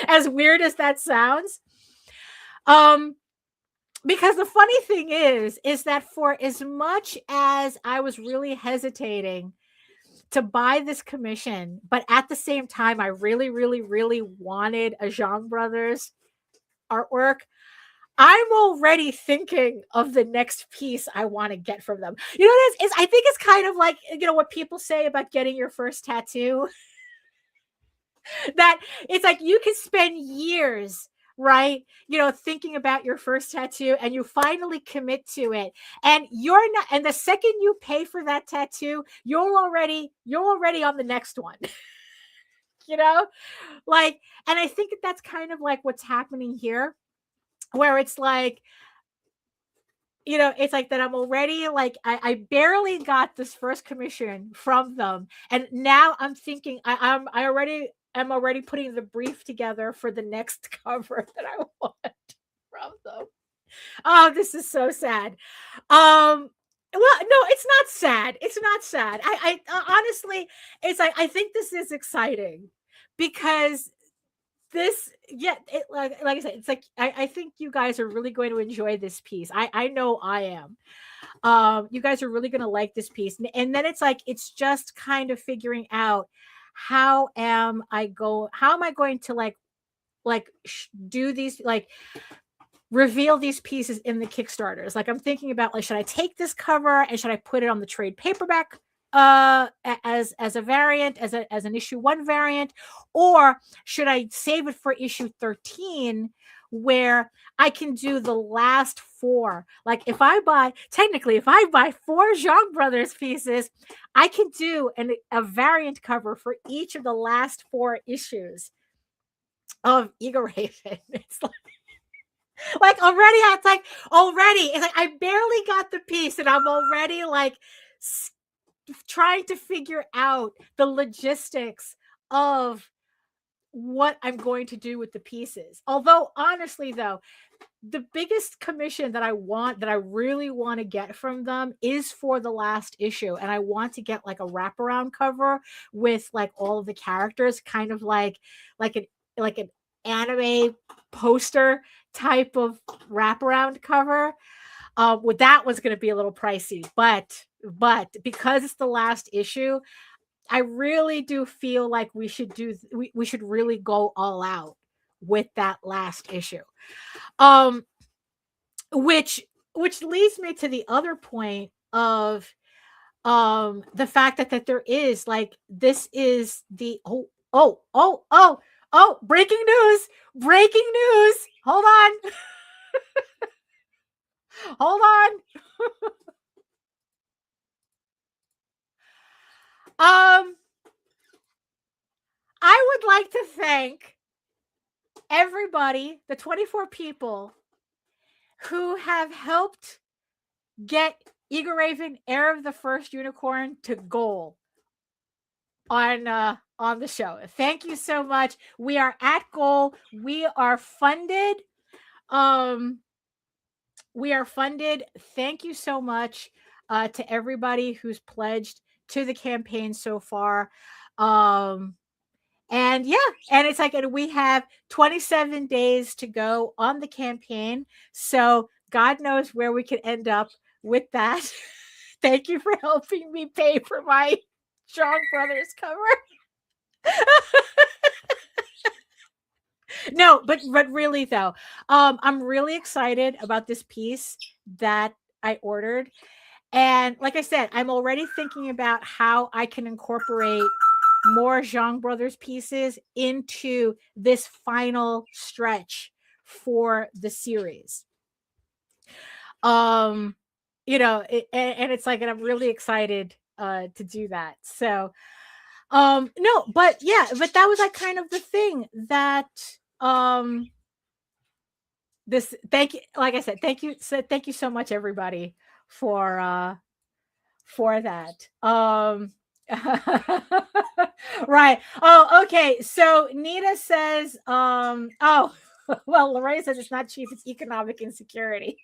Speaker 1: As weird as that sounds. Because the funny thing is that for as much as I was really hesitating to buy this commission, but at the same time, I really, really, really wanted a Zhang Brothers artwork, I'm already thinking of the next piece I want to get from them. You know what it is? I think it's kind of like, what people say about getting your first tattoo. That it's like you can spend years, right, thinking about your first tattoo, and you finally commit to it, and you're not, and the second you pay for that tattoo, you're already on the next one. Like, and I think that's kind of like what's happening here, where it's like, it's like that I'm already like, I barely got this first commission from them, and now I'm thinking I'm already putting the brief together for the next cover that I want from them. Oh, this is so sad. Well, no, it's not sad. It's not sad. I honestly, it's like, I think this is exciting because this, yeah, like I said, it's like, I think you guys are really going to enjoy this piece. I know I am. You guys are really going to like this piece. And then it's like, it's just kind of figuring out how am I going to do these, like, reveal these pieces in the Kickstarters. Like, I'm thinking about, like, should I take this cover and should I put it on the trade paperback as a variant, as an issue 1 variant, or should I save it for issue 13, where I can do the last 4? Like, if I buy 4 Zhang Brothers pieces, I can do a variant cover for each of the last 4 issues of EGORAVEN. It's like already, it's like I barely got the piece, and I'm already like trying to figure out the logistics of what I'm going to do with the pieces. Although, honestly, though, the biggest commission that I really want to get from them is for the last issue. And I want to get like a wraparound cover with like all of the characters, kind of like an anime poster type of wraparound cover. Well, that was going to be a little pricey, but because it's the last issue, I really do feel like we should really go all out with that last issue. Which leads me to the other point of the fact that there is, like, this is the breaking news. Hold on. Hold on. I would like to thank everybody, the 24 people who have helped get EGORAVEN Heir of the First Unicorn to goal on the show. Thank you so much. We are at goal. We are funded. Thank you so much to everybody who's pledged to the campaign so far. And yeah, and it's like, and we have 27 days to go on the campaign. So God knows where we could end up with that. Thank you for helping me pay for my Strong Brothers cover. No, but really though, I'm really excited about this piece that I ordered. And like I said, I'm already thinking about how I can incorporate more Zhang Brothers pieces into this final stretch for the series. You know, and it's like, and I'm really excited to do that. So no, but yeah, but that was like kind of the thing that this, thank you, like I said, thank you so much everybody for that. Right. Oh, okay. So Nita says, oh, well, Lorraine says it's not cheap, it's economic insecurity.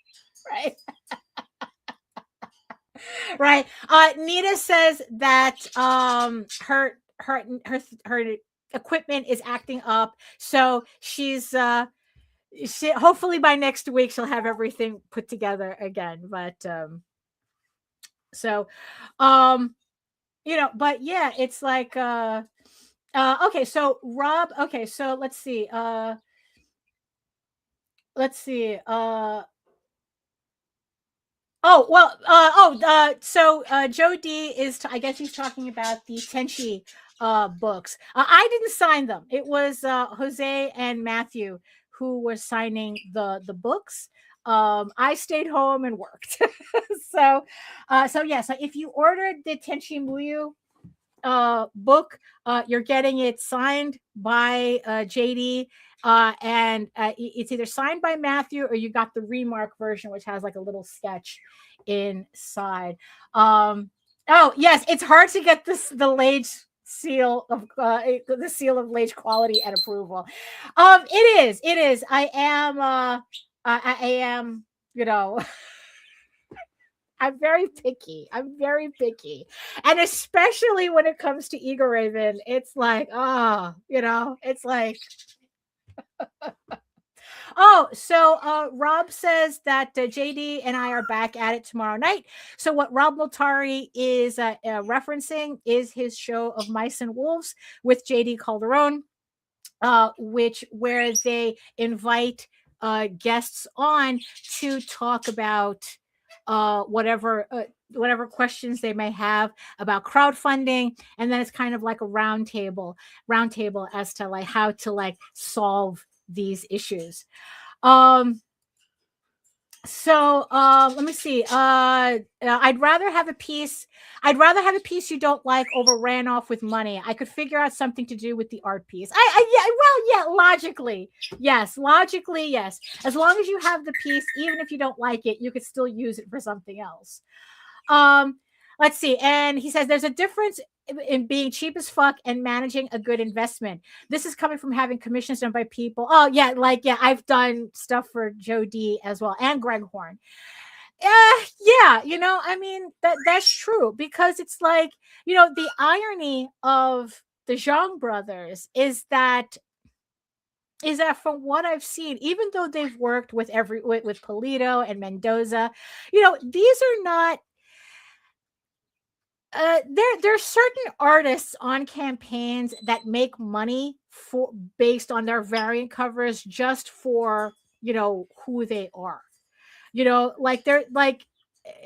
Speaker 1: Right. Right. Nita says that her equipment is acting up. So she's she, hopefully by next week she'll have everything put together again. But so you know, but yeah, it's like okay, so Rob, okay, so let's see. Oh, well, so Joe D is, I guess he's talking about the Tenchi books. I didn't sign them. It was Jose and Matthew who were signing the books. I stayed home and worked. So yeah, so if you ordered the Tenchi Muyo book, you're getting it signed by JD. And it's either signed by Matthew or you got the remark version, which has like a little sketch inside. Oh yes, it's hard to get the Lage seal of the seal of Lage quality and approval. It is. I am, you know. I'm very picky. And especially when it comes to EGORAVEN, it's like, oh, you know, it's like, oh, so Rob says that JD and I are back at it tomorrow night. So what Rob Notari is referencing is his show of Mice and Wolves with JD Calderon, where they invite guests on to talk about whatever questions they may have about crowdfunding, and then it's kind of like a roundtable as to like how to like solve these issues. So let me see. I'd rather have a piece you don't like over ran off with money. I could figure out something to do with the art piece. Logically, yes. As long as you have the piece, even if you don't like it, you could still use it for something else. Let's see. And he says there's a difference in being cheap as fuck and managing a good investment. This is coming from having commissions done by people. Oh yeah, like yeah, I've done stuff for Joe D as well and Greg Horn. Yeah, you know, I mean that's true, because it's like, you know, the irony of the Zhang brothers is that from what I've seen, even though they've worked with with Polito and Mendoza, you know, these are not there's certain artists on campaigns that make money based on their variant covers just for, you know, who they are. You know, like they're like,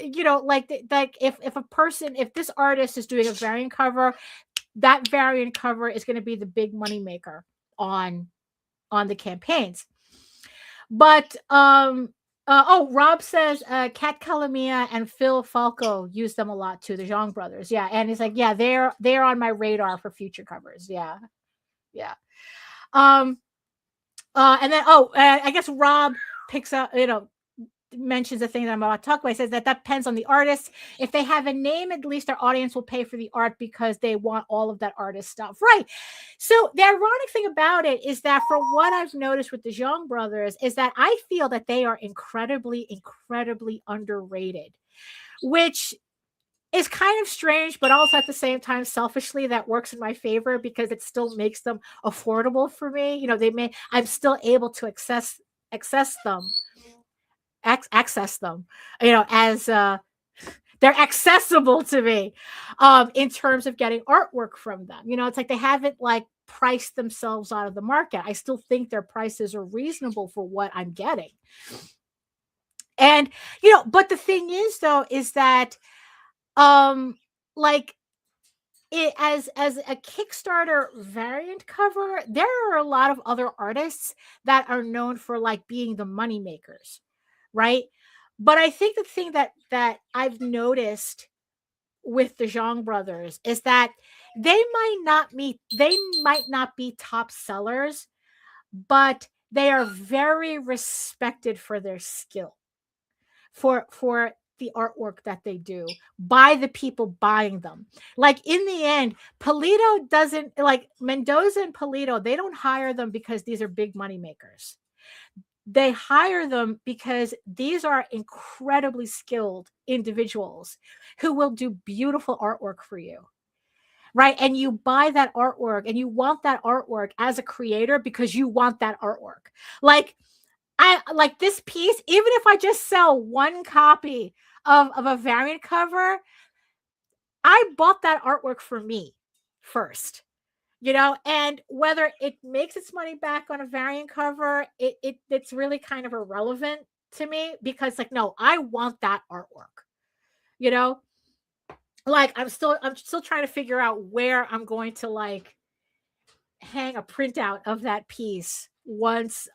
Speaker 1: you know, like if this artist is doing a variant cover, that variant cover is going to be the big money maker on the campaigns. But Rob says Kat Calamia and Phil Falco use them a lot too, the Zhang brothers. Yeah, and he's like, yeah, they're on my radar for future covers. Yeah. And then I guess Rob picks up, you know, mentions the thing that I'm about to talk about. He says that depends on the artist. If they have a name, at least their audience will pay for the art because they want all of that artist stuff. Right. So the ironic thing about it is that for what I've noticed with the Zhang brothers is that I feel that they are incredibly, incredibly underrated, which is kind of strange, but also at the same time, selfishly, that works in my favor because it still makes them affordable for me. You know, I'm still able to access them, you know, as they're accessible to me, in terms of getting artwork from them. You know, it's like they haven't like priced themselves out of the market. I still think their prices are reasonable for what I'm getting. And, you know, but the thing is though, is that, like, it as a Kickstarter variant cover, there are a lot of other artists that are known for like being the money makers, right? But I think the thing that I've noticed with the Zhang brothers is that they might not be top sellers, but they are very respected for their skill, for the artwork that they do by the people buying them. Like in the end, Polito doesn't, like Mendoza and Polito, they don't hire them because these are big money makers. They hire them because these are incredibly skilled individuals who will do beautiful artwork for you. Right. And you buy that artwork and you want that artwork as a creator because you want that artwork. Like, I like this piece, even if I just sell one copy of a variant cover, I bought that artwork for me first, you know, and whether it makes its money back on a variant cover, it's really kind of irrelevant to me because like, no, I want that artwork, you know, like I'm still trying to figure out where I'm going to like hang a printout of that piece once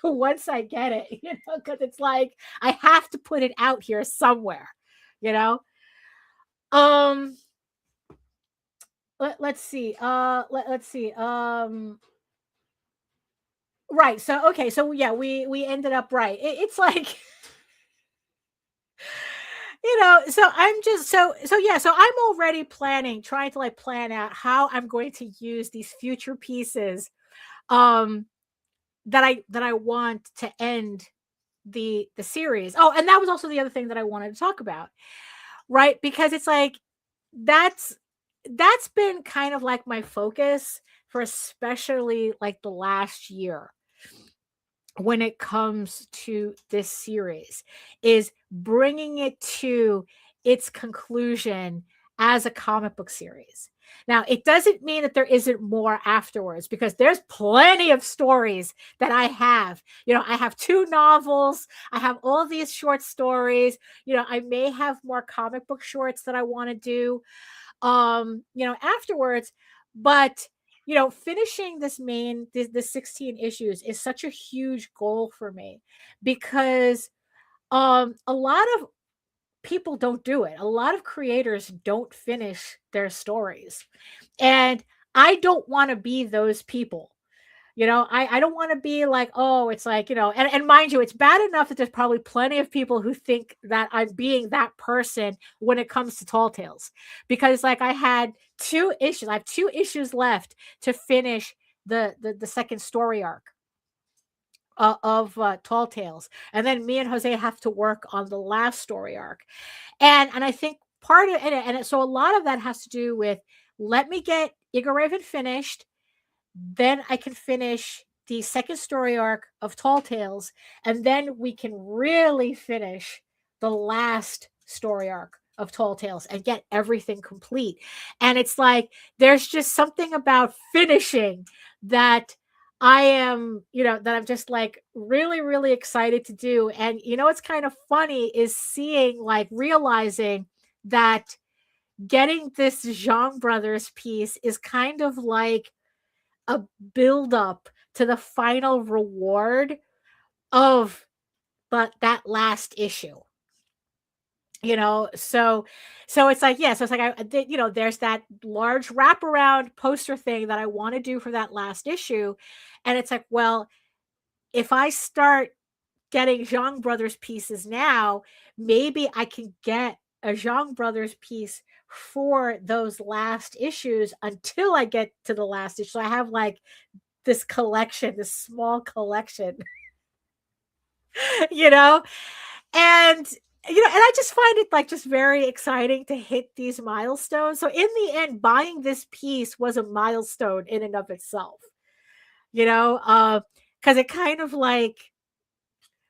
Speaker 1: once I get it, you know, because it's like I have to put it out here somewhere, you know. Let's see. Let's see. Right. So okay. So yeah, we ended up right. It's like you know. So I'm just so yeah. So I'm already trying to like plan out how I'm going to use these future pieces, that I want to end the series. Oh, and that was also the other thing that I wanted to talk about, right? Because it's like that's been kind of like my focus for especially like the last year when it comes to this series, is bringing it to its conclusion as a comic book series. Now, it doesn't mean that there isn't more afterwards, because there's plenty of stories that I have. You know, I have 2 novels. I have all these short stories. You know, I may have more comic book shorts that I want to do, you know, afterwards. But, you know, finishing the 16 issues is such a huge goal for me, because a lot of people don't do it. A lot of creators don't finish their stories. And I don't want to be those people. You know, I don't want to be like, oh, it's like, you know, and mind you, it's bad enough that there's probably plenty of people who think that I'm being that person when it comes to Tall Tales. Because like I have 2 issues left to finish the second story arc of Tall Tales. And then me and Jose have to work on the last story arc. And I think part of it, and so a lot of that has to do with, let me get EGORAVEN finished, then I can finish the second story arc of Tall Tales, and then we can really finish the last story arc of Tall Tales and get everything complete. And it's like there's just something about finishing that I am, you know, that I'm just like really, really excited to do. And you know, what's kind of funny is realizing that getting this Zhang Brothers piece is kind of like a build up to the final reward of that last issue. You know, so it's like, yeah, so it's like you know, there's that large wraparound poster thing that I want to do for that last issue. And it's like, well, if I start getting Zhang Brothers pieces now, maybe I can get a Zhang Brothers piece for those last issues until I get to the last issue. So I have like this collection, this small collection, you know? And and I just find it like just very exciting to hit these milestones. So in the end, buying this piece was a milestone in and of itself, because it kind of like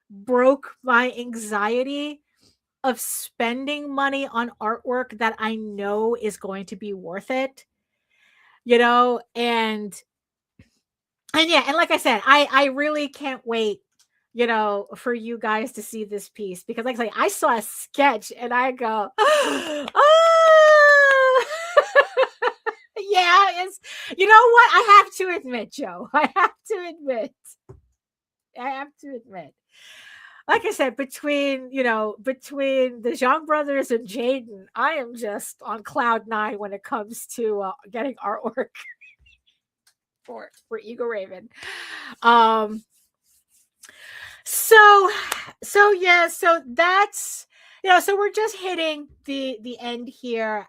Speaker 1: broke my anxiety of spending money on artwork that I know is going to be worth it, and yeah, and like I said, I really can't wait, for you guys to see this piece, because like I saw a sketch and I go, oh, yeah, it's, you know what? I have to admit, Joe, I have to admit, like I said, between the Zhang brothers and Jaden, I am just on cloud 9 when it comes to getting artwork for EGORAVEN. So yeah, so that's, so we're just hitting the end here.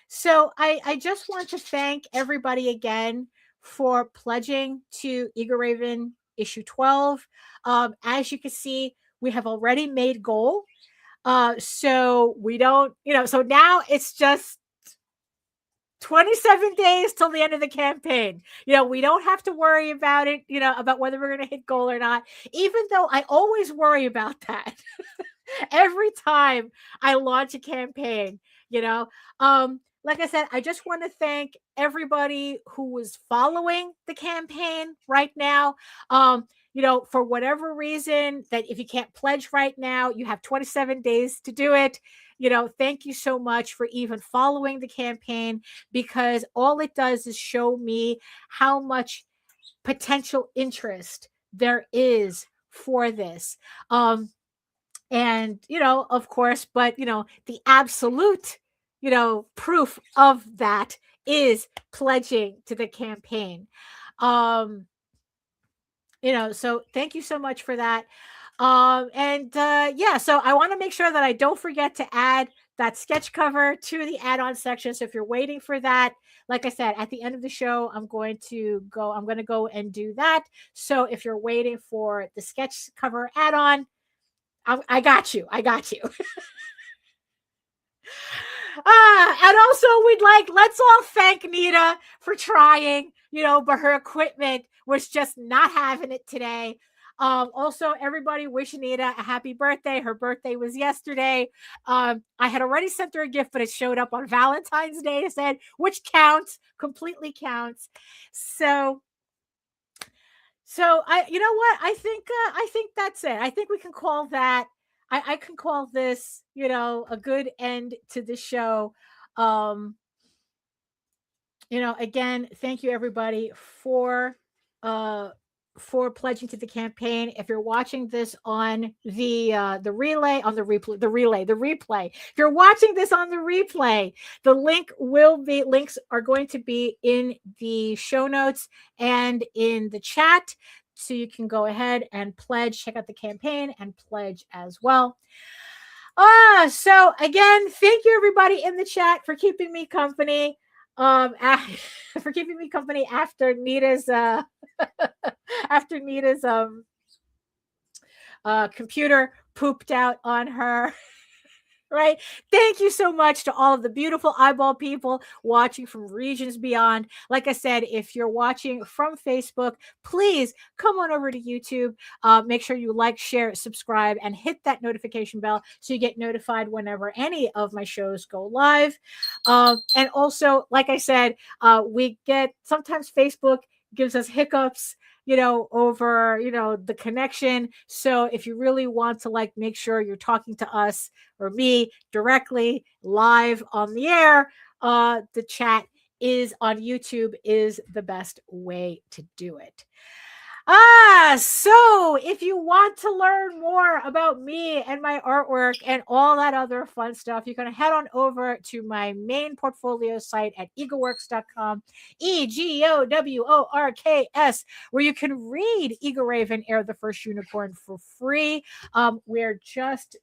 Speaker 1: So I just want to thank everybody again for pledging to EGORAVEN issue 12. As you can see, we have already made goal. So we don't, so now it's just 27 days till the end of the campaign. We don't have to worry about it, about whether we're going to hit goal or not, even though I always worry about that every time I launch a campaign, like I said, I just want to thank everybody who was following the campaign right now. For whatever reason, that if you can't pledge right now, you have 27 days to do it. Thank you so much for even following the campaign, because all it does is show me how much potential interest there is for this. And, of course, but, the absolute, proof of that is pledging to the campaign. So thank you so much for that. Yeah, so I want to make sure that I don't forget to add that sketch cover to the add-on section. So if you're waiting for that, like I said, at the end of the show, I'm going to go and do that. So if you're waiting for the sketch cover add-on, I got you. And also let's all thank Nita for trying, but her equipment was just not having it today. Also, everybody wish Nita a happy birthday. Her birthday was yesterday. I had already sent her a gift, but it showed up on Valentine's Day, which counts, completely counts. So you know what? I think that's it. I think we can call that. I can call this, a good end to the show. Again, thank you everybody for pledging to the campaign. If you're watching this on the replay, if you're watching this on the replay, links are going to be in the show notes and in the chat. So you can go ahead and pledge, check out the campaign and pledge as well. So again, thank you everybody in the chat for keeping me company. For keeping me company after Nita's computer pooped out on her. Right? Thank you so much to all of the beautiful eyeball people watching from regions beyond. Like I said, if you're watching from Facebook, please come on over to YouTube. Make sure you like, share, subscribe, and hit that notification bell so you get notified whenever any of my shows go live. And also, like I said, sometimes Facebook gives us hiccups, over, the connection. So if you really want to make sure you're talking to us or me directly live on the air, the chat is on YouTube is the best way to do it. So if you want to learn more about me and my artwork and all that other fun stuff, you can head on over to my main portfolio site at egoworks.com, EGOWORKS, where you can read EGORAVEN, Heir the First Unicorn for free. We're just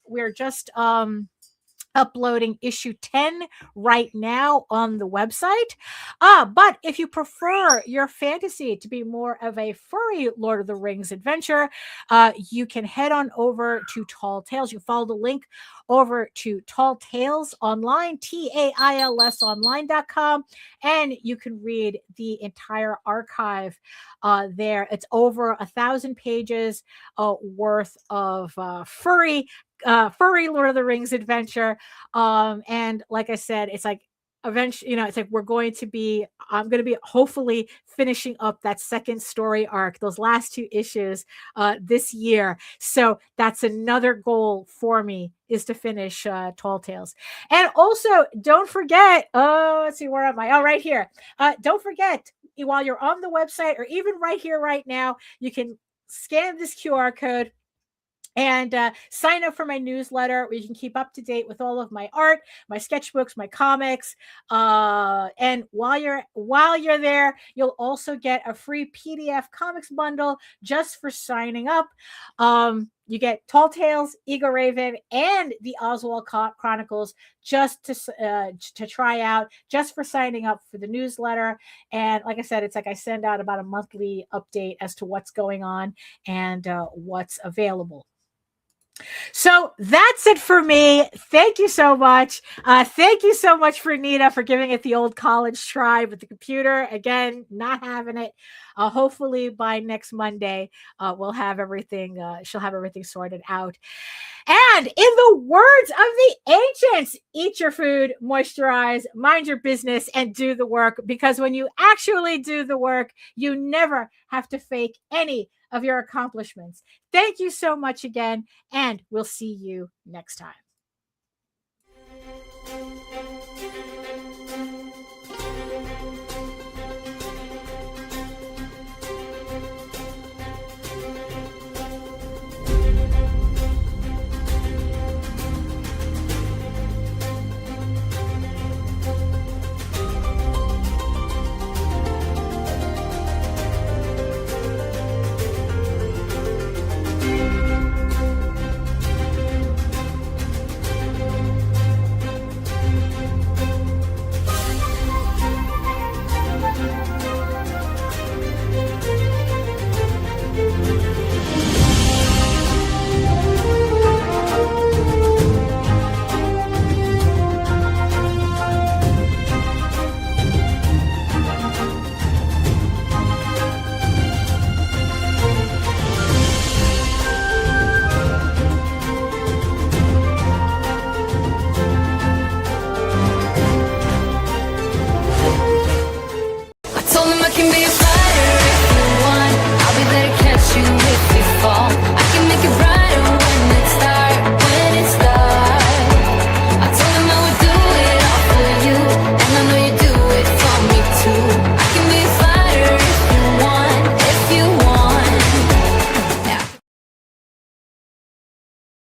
Speaker 1: uploading issue 10 right now on the website. But if you prefer your fantasy to be more of a furry Lord of the Rings adventure, you can head on over to Tall Tales. You follow the link over to Tall Tales Online, TAILS online.com, and you can read the entire archive there. It's over 1,000 pages worth of furry Lord of the Rings adventure. And like I said, it's like eventually, it's like I'm going to be hopefully finishing up that second story arc, those last 2 issues this year. So that's another goal for me, is to finish Tall Tales. And also, don't forget, let's see, where am I? Oh, right here. Don't forget, while you're on the website, or even right here, right now, you can scan this QR code and sign up for my newsletter, where you can keep up to date with all of my art, my sketchbooks, my comics. And while you're there, you'll also get a free PDF comics bundle just for signing up. You get Tall Tales, EGORAVEN, and the Oswald Chronicles just to try out, just for signing up for the newsletter. And like I said, it's like I send out about a monthly update as to what's going on and what's available. So that's it for me. Thank you so much. Thank you so much for Nina for giving it the old college try with the computer. Again, not having it. Hopefully by next Monday, we'll have everything. She'll have everything sorted out. And in the words of the ancients, eat your food, moisturize, mind your business, and do the work. Because when you actually do the work, you never have to fake any of your accomplishments. Thank you so much again, and we'll see you next time.